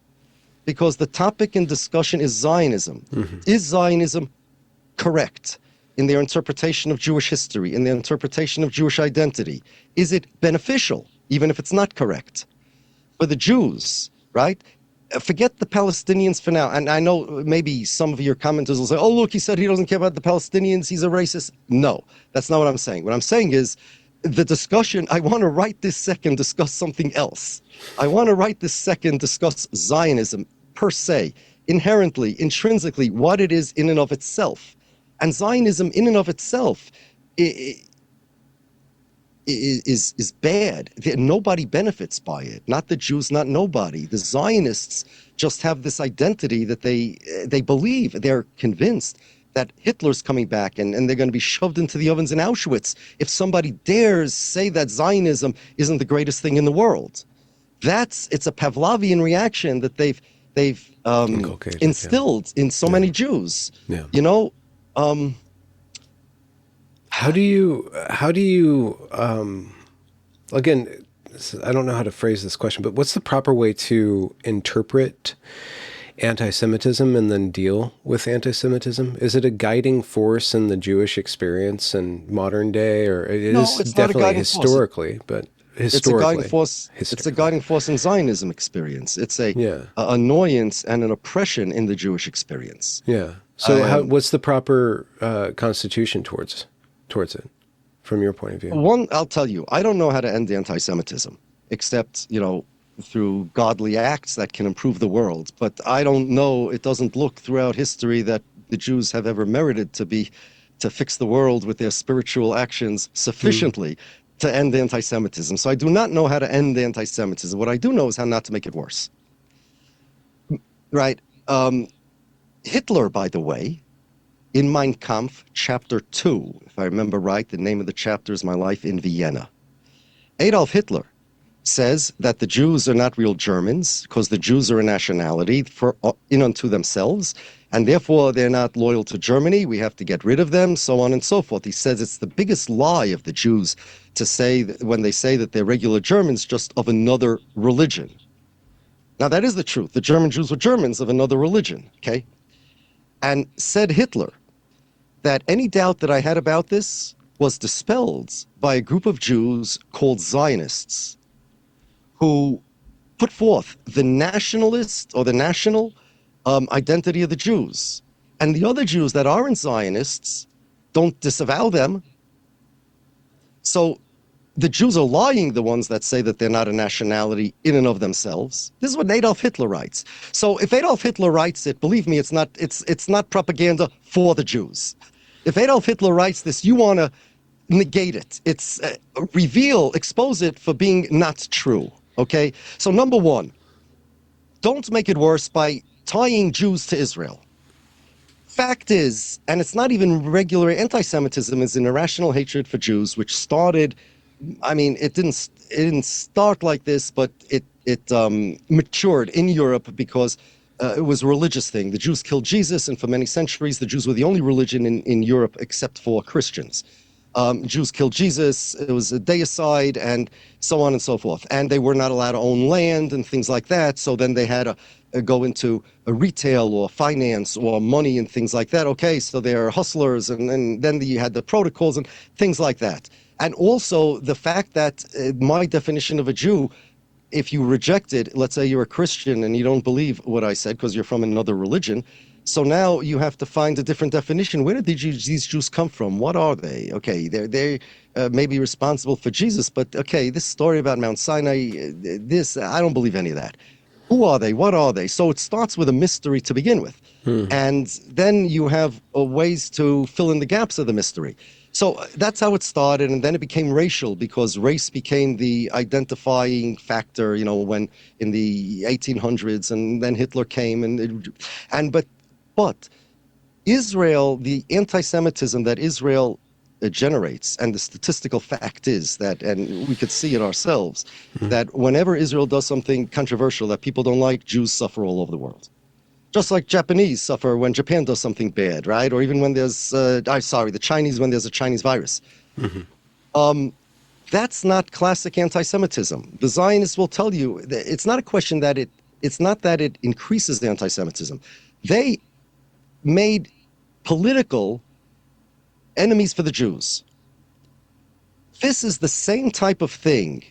because the topic in discussion is Zionism. Is Zionism correct in their interpretation of Jewish history, in their interpretation of Jewish identity? Is it beneficial, even if it's not correct? For the Jews, right? Forget the Palestinians for now. And I know maybe some of your commenters will say, oh, look, he said he doesn't care about the Palestinians, he's a racist. No, that's not what I'm saying. What I'm saying is the discussion, I want to right this second discuss something else. I want to right this second discuss Zionism per se, inherently, intrinsically, what it is in and of itself. And Zionism in and of itself is bad. Nobody benefits by it. Not the Jews, not nobody. The Zionists just have this identity that they believe, they're convinced that Hitler's coming back and they're going to be shoved into the ovens in Auschwitz if somebody dares say that Zionism isn't the greatest thing in the world. It's a Pavlovian reaction that they've instilled in so many Jews. You know, how do you again, I don't know how to phrase this question, but what's the proper way to interpret anti-Semitism and then deal with anti-Semitism? Is it a guiding force in the Jewish experience in modern day, or it's definitely historically, but historically. It's a guiding force. It's a guiding force in Zionism experience. It's a annoyance and an oppression in the Jewish experience. Yeah. So what's the proper constitution towards it, from your point of view? One, I'll tell you, I don't know how to end anti-Semitism, except, through godly acts that can improve the world. But I don't know, it doesn't look throughout history that the Jews have ever merited to fix the world with their spiritual actions sufficiently to end anti-Semitism. So I do not know how to end anti-Semitism. What I do know is how not to make it worse. Right? Hitler, by the way, in Mein Kampf, chapter 2, if I remember right, the name of the chapter is My Life in Vienna. Adolf Hitler says that the Jews are not real Germans because the Jews are a nationality in unto themselves, and therefore they're not loyal to Germany. We have to get rid of them, so on and so forth. He says it's the biggest lie of the Jews to say that when they say that they're regular Germans, just of another religion. Now, that is the truth. The German Jews were Germans of another religion, okay? And said Hitler that any doubt that I had about this was dispelled by a group of Jews called Zionists, who put forth the nationalist or the national identity of the Jews. And the other Jews that aren't Zionists don't disavow them. So the Jews are lying, the ones that say that they're not a nationality in and of themselves. This is what Adolf Hitler writes. So if Adolf Hitler writes it, believe me, it's not propaganda for the Jews. If Adolf Hitler writes this, you want to negate it. It's expose it for being not true. Okay? So number one, don't make it worse by tying Jews to Israel. Fact is, and it's not even regular anti-Semitism, is an irrational hatred for Jews, which started, it didn't start like this, but it matured in Europe because it was a religious thing. The Jews killed Jesus, and for many centuries, the Jews were the only religion in Europe except for Christians. Jews killed Jesus, it was a deicide, and so on and so forth. And they were not allowed to own land and things like that, so then they had to go into a retail or finance or money and things like that. Okay, so they're hustlers, and then you had the protocols and things like that. And also the fact that my definition of a Jew, if you reject it, let's say you're a Christian and you don't believe what I said because you're from another religion, so now you have to find a different definition. Where did these Jews come from? What are they? Okay, they may be responsible for Jesus, but okay, this story about Mount Sinai, I don't believe any of that. Who are they? What are they? So it starts with a mystery to begin with. And then you have ways to fill in the gaps of the mystery. So that's how it started, and then it became racial because race became the identifying factor, when in the 1800s, and then Hitler came, but Israel, the anti-Semitism that Israel generates, and the statistical fact is that, and we could see it ourselves, that whenever Israel does something controversial that people don't like, Jews suffer all over the world. Just like Japanese suffer when Japan does something bad, right? Or even when there's, the Chinese when there's a Chinese virus. That's not classic anti-Semitism. The Zionists will tell you that it's not a question that it's not that it increases the anti-Semitism. They made political enemies for the Jews. This is the same type of thing.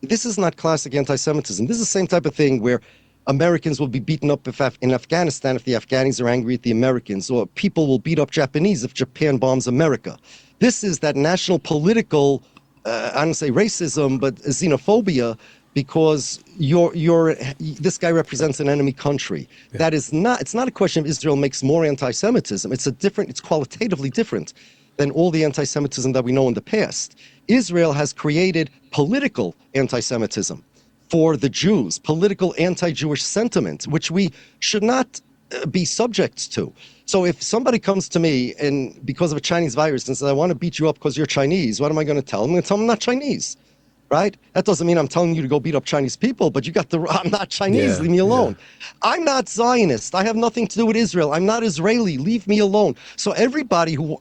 This is not classic anti-Semitism. This is the same type of thing where Americans will be beaten up in Afghanistan if the Afghanis are angry at the Americans, or people will beat up Japanese if Japan bombs America. This is that national political, I don't say racism, but xenophobia, because this guy represents an enemy country. Yeah. That is not, it's not a question of Israel makes more anti-Semitism. It's qualitatively different than all the anti-Semitism that we know in the past. Israel has created political anti-Semitism for the Jews, political anti-Jewish sentiment, which we should not be subject to. So if somebody comes to me and because of a Chinese virus and says, I want to beat you up because you're Chinese, what am I going to tell them? I'm going to tell them I'm not Chinese. Right? That doesn't mean I'm telling you to go beat up Chinese people, but I'm not Chinese, leave me alone. Yeah. I'm not Zionist. I have nothing to do with Israel. I'm not Israeli, leave me alone. So anybody who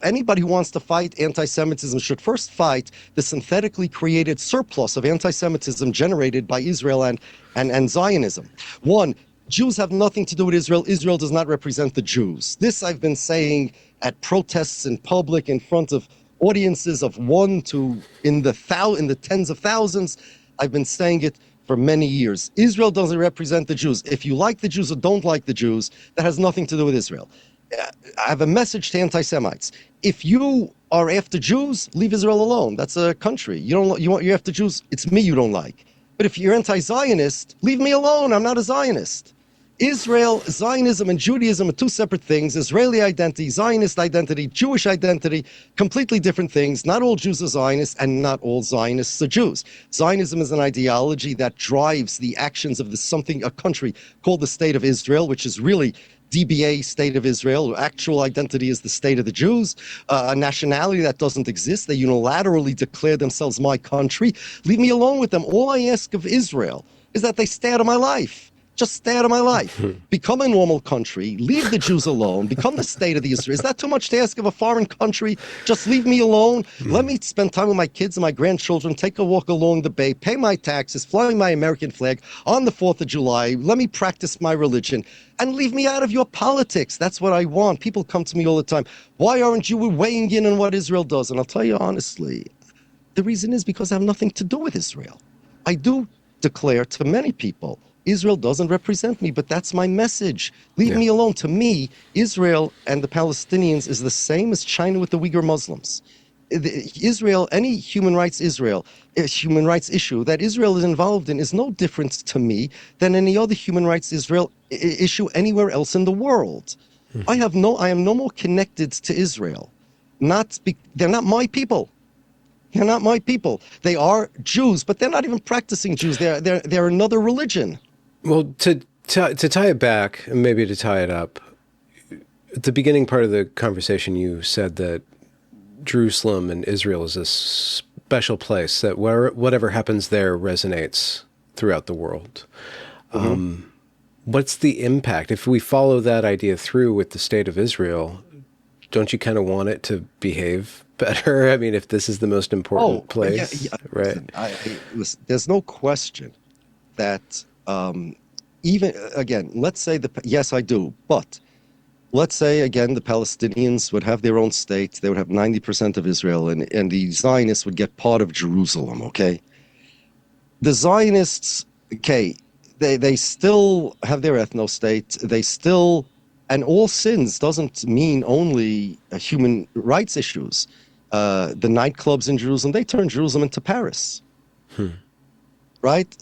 wants to fight anti-Semitism should first fight the synthetically created surplus of anti-Semitism generated by Israel and Zionism. One, Jews have nothing to do with Israel. Israel does not represent the Jews. This I've been saying at protests in public in front of audiences of one to in the tens of thousands. I've been saying it for many years. Israel doesn't represent the Jews. If you like the Jews or don't like the Jews, that has nothing to do with Israel. I have a message to anti-Semites. If you are after Jews, leave Israel alone. That's a country. You're after Jews, it's me you don't like. But if you're anti-Zionist, leave me alone. I'm not a Zionist. Israel, Zionism, and Judaism are two separate things. Israeli identity, Zionist identity, Jewish identity, completely different things. Not all Jews are Zionists, and not all Zionists are Jews. Zionism is an ideology that drives the actions of a country called the State of Israel, which is really DBA, State of Israel. Actual identity is the State of the Jews, a nationality that doesn't exist. They unilaterally declare themselves my country. Leave me alone with them. All I ask of Israel is that they stay out of my life. Just stay out of my life. Become a normal country. Leave the Jews alone. Become the state of the Israel. Is that too much to ask of a foreign country? Just leave me alone. Let me spend time with my kids and my grandchildren, take a walk along the bay, pay my taxes, fly my American flag on the 4th of July. Let me practice my religion and leave me out of your politics. That's what I want. People come to me all the time. Why aren't you weighing in on what Israel does? And I'll tell you honestly, the reason is because I have nothing to do with Israel. I do declare to many people, Israel doesn't represent me, but that's my message. Leave me alone. To me, Israel and the Palestinians is the same as China with the Uyghur Muslims. Israel, any human rights issue that Israel is involved in is no different to me than any other human rights issue anywhere else in the world. I am no more connected to Israel. They're not my people. They're not my people. They are Jews, but they're not even practicing Jews. They're another religion. Well, to tie it back, and maybe to tie it up, at the beginning part of the conversation, you said that Jerusalem and Israel is a special place, that whatever happens there resonates throughout the world. What's the impact? If we follow that idea through with the state of Israel, don't you kind of want it to behave better? I mean, if this is the most important place, right? Listen, there's no question that even, again, let's say, yes, I do, but let's say, again, the Palestinians would have their own state. They would have 90% of Israel, and the Zionists would get part of Jerusalem, okay? The Zionists, okay, they still have their ethno-state. They still, and all sins doesn't mean only human rights issues. The nightclubs in Jerusalem, they turn Jerusalem into Paris, right?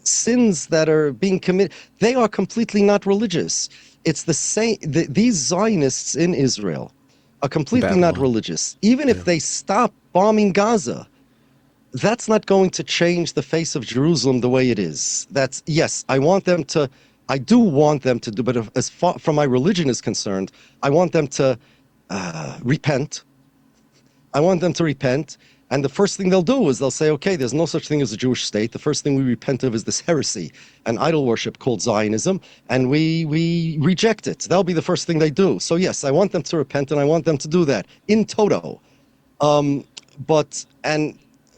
Sins that are being committed, they are completely not religious. It's the same, these Zionists in Israel are completely not religious. Even if they stop bombing Gaza, that's not going to change the face of Jerusalem the way it is. Yes, I do want them to do, but as far from my religion is concerned, I want them to repent. I want them to repent. And the first thing they'll do is they'll say, okay, there's no such thing as a Jewish state. The first thing we repent of is this heresy and idol worship called Zionism, and we reject it. That'll be the first thing they do. So yes, I want them to repent, and I want them to do that in toto. And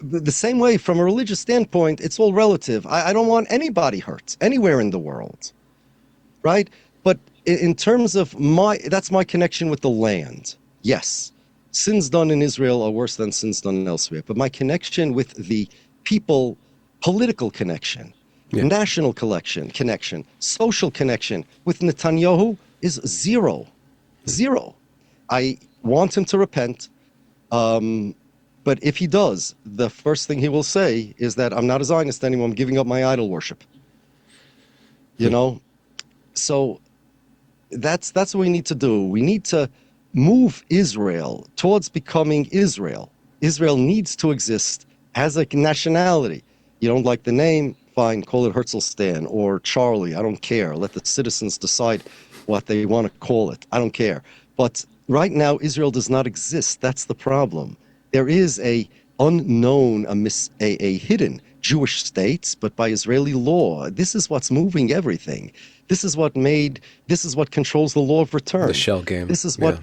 the same way, from a religious standpoint, it's all relative. I don't want anybody hurt anywhere in the world, right? But in terms of that's my connection with the land. Yes. Sins done in Israel are worse than sins done elsewhere. But my connection with the people, political connection, national connection, social connection with Netanyahu is zero. Zero. I want him to repent. But if he does, the first thing he will say is that I'm not a Zionist anymore. I'm giving up my idol worship. You know? So that's what we need to do. We need to move Israel towards becoming Israel. Israel needs to exist as a nationality. You don't like the name? Fine, call it Herzlstan or Charlie. I don't care. Let the citizens decide what they want to call it. I don't care. But right now, Israel does not exist. That's the problem. There is a unknown, a hidden Jewish state, but by Israeli law. This is what's moving everything. This is what controls the law of return. The shell game. This is what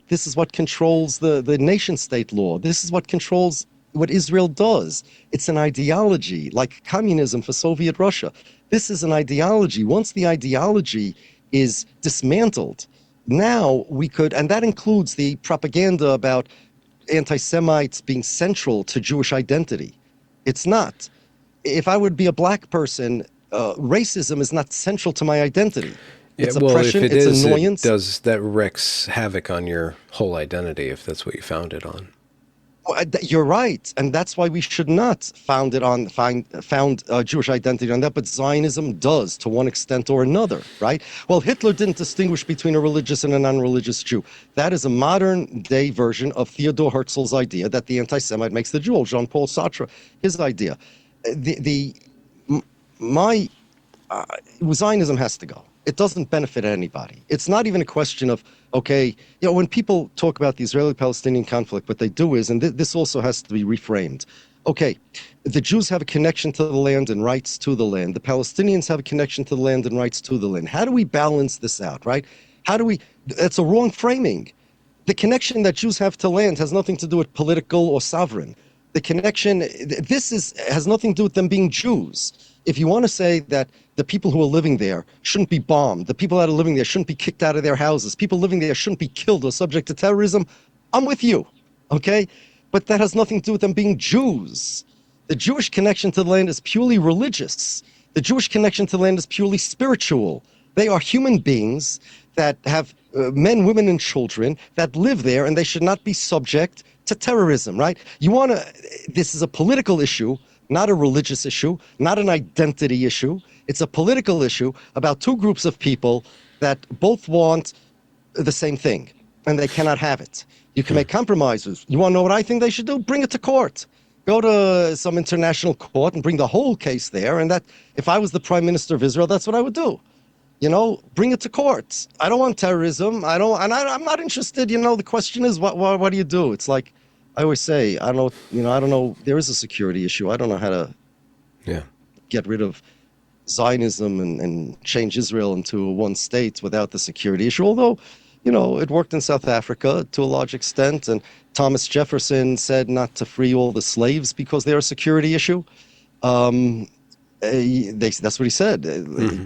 This is what controls the nation state law. This is what controls what Israel does. It's an ideology, like communism for Soviet Russia. This is an ideology. Once the ideology is dismantled, now we could, and that includes the propaganda about anti-Semites being central to Jewish identity. It's not. If I would be a black person, racism is not central to my identity. Yeah, It's well, if oppression, it it's is, it annoyance. does, that wrecks havoc on your whole identity if that's what you found it on. Well, you're right, and that's why we should not found Jewish identity on that. But Zionism does, to one extent or another, right? Well, Hitler didn't distinguish between a religious and a non-religious Jew. That is a modern-day version of Theodor Herzl's idea that the anti-Semite makes the Jew. Or Jean-Paul Sartre, his idea. My Zionism has to go. It doesn't benefit anybody. It's not even a question of, okay, when people talk about the Israeli-Palestinian conflict, what they do is, and this also has to be reframed, okay, the Jews have a connection to the land and rights to the land. The Palestinians have a connection to the land and rights to the land. How do we balance this out, right? That's a wrong framing. The connection that Jews have to land has nothing to do with political or sovereign. The connection, has nothing to do with them being Jews. If you want to say that the people who are living there shouldn't be bombed, the people that are living there shouldn't be kicked out of their houses, people living there shouldn't be killed or subject to terrorism, I'm with you, okay? But that has nothing to do with them being Jews. The Jewish connection to the land is purely religious. The Jewish connection to the land is purely spiritual. They are human beings that have men, women, and children that live there, and they should not be subject to terrorism, right? This is a political issue, not a religious issue, not an identity issue. It's a political issue about two groups of people that both want the same thing, and they cannot have it. You can make compromises. You want to know what I think they should do? Bring it to court. Go to some international court and bring the whole case there. And that, if I was the prime minister of Israel, that's what I would do. Bring it to court. I don't want terrorism. I'm not interested. The question is, what do you do? It's like I always say, I don't know. There is a security issue. I don't know how to get rid of Zionism and change Israel into one state without the security issue. Although, it worked in South Africa to a large extent. And Thomas Jefferson said not to free all the slaves because they're a security issue. That's what he said.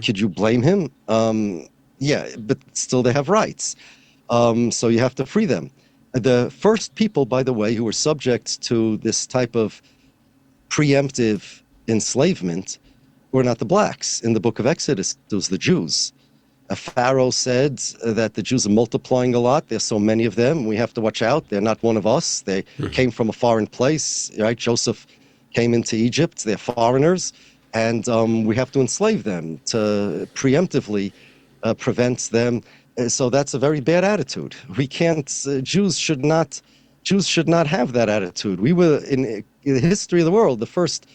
Could you blame him? Yeah, but still they have rights. So you have to free them. The first people, by the way, who were subject to this type of preemptive enslavement were not the blacks. In the book of Exodus, it was the Jews. Pharaoh said that the Jews are multiplying a lot. There's so many of them. We have to watch out. They're not one of us. They came from a foreign place, right? Joseph came into Egypt. They're foreigners. And we have to enslave them to preemptively prevent them. So that's a very bad attitude. We can't. Jews should not have that attitude. We were in the history of the world the first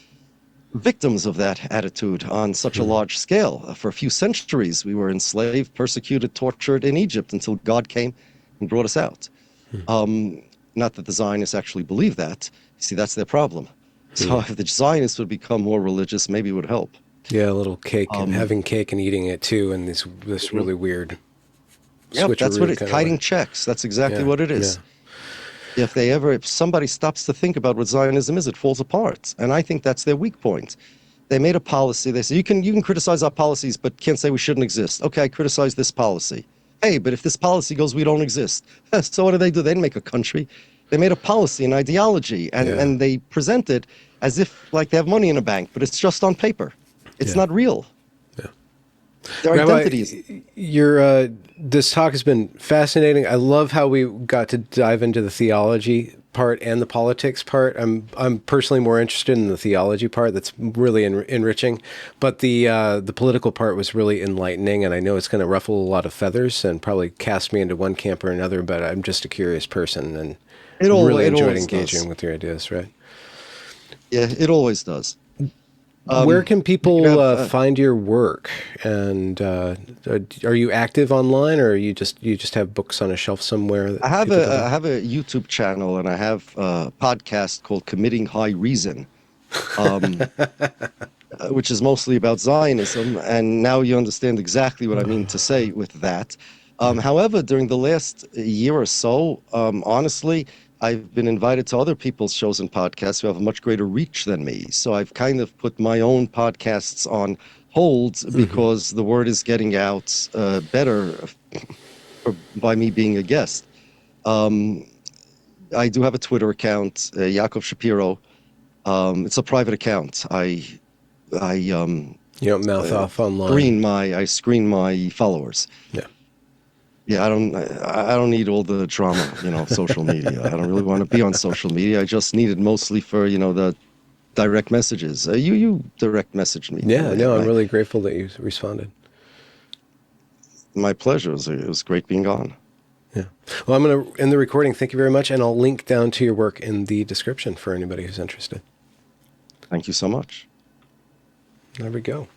victims of that attitude on such a large scale. For a few centuries, we were enslaved, persecuted, tortured in Egypt until God came and brought us out. Not that the Zionists actually believe that. See, that's their problem. So if the Zionists would become more religious, maybe it would help. Yeah, a little cake and having cake and eating it too, and this really weird switcheroo. That's what it's kiting checks. That's exactly what it is. Yeah. If somebody stops to think about what Zionism is, it falls apart. And I think that's their weak point. They made a policy. They say, you can criticize our policies, but can't say we shouldn't exist. Okay, I criticize this policy. Hey, but if this policy goes, we don't exist. So what do? They didn't make a country. They made a policy, an ideology, and they present it as if like they have money in a bank, but it's just on paper. It's not real. Yeah. Their identities. This talk has been fascinating. I love how we got to dive into the theology part and the politics part. I'm personally more interested in the theology part. That's really enriching, but the political part was really enlightening. And I know it's going to ruffle a lot of feathers and probably cast me into one camp or another. But I'm just a curious person and really enjoyed engaging with your ideas. Right? Yeah, it always does. Where can people find your work? And are you active online, or you just have books on a shelf somewhere? I have a YouTube channel, and I have a podcast called Committing High Reason, which is mostly about Zionism. And now you understand exactly what I mean to say with that. However, during the last year or so, honestly, I've been invited to other people's shows and podcasts who have a much greater reach than me. So I've kind of put my own podcasts on hold because the word is getting out better by me being a guest. I do have a Twitter account, Yaakov Shapiro. It's a private account. I You don't mouth off online. I screen my followers. Yeah. Yeah, I don't need all the drama, of social media. I don't really want to be on social media. I just need it mostly for, the direct messages. You direct messaged me. Yeah, no, I'm Right? really grateful that you responded. My pleasure. It was great being on. Yeah. Well, I'm going to end the recording. Thank you very much. And I'll link down to your work in the description for anybody who's interested. Thank you so much. There we go.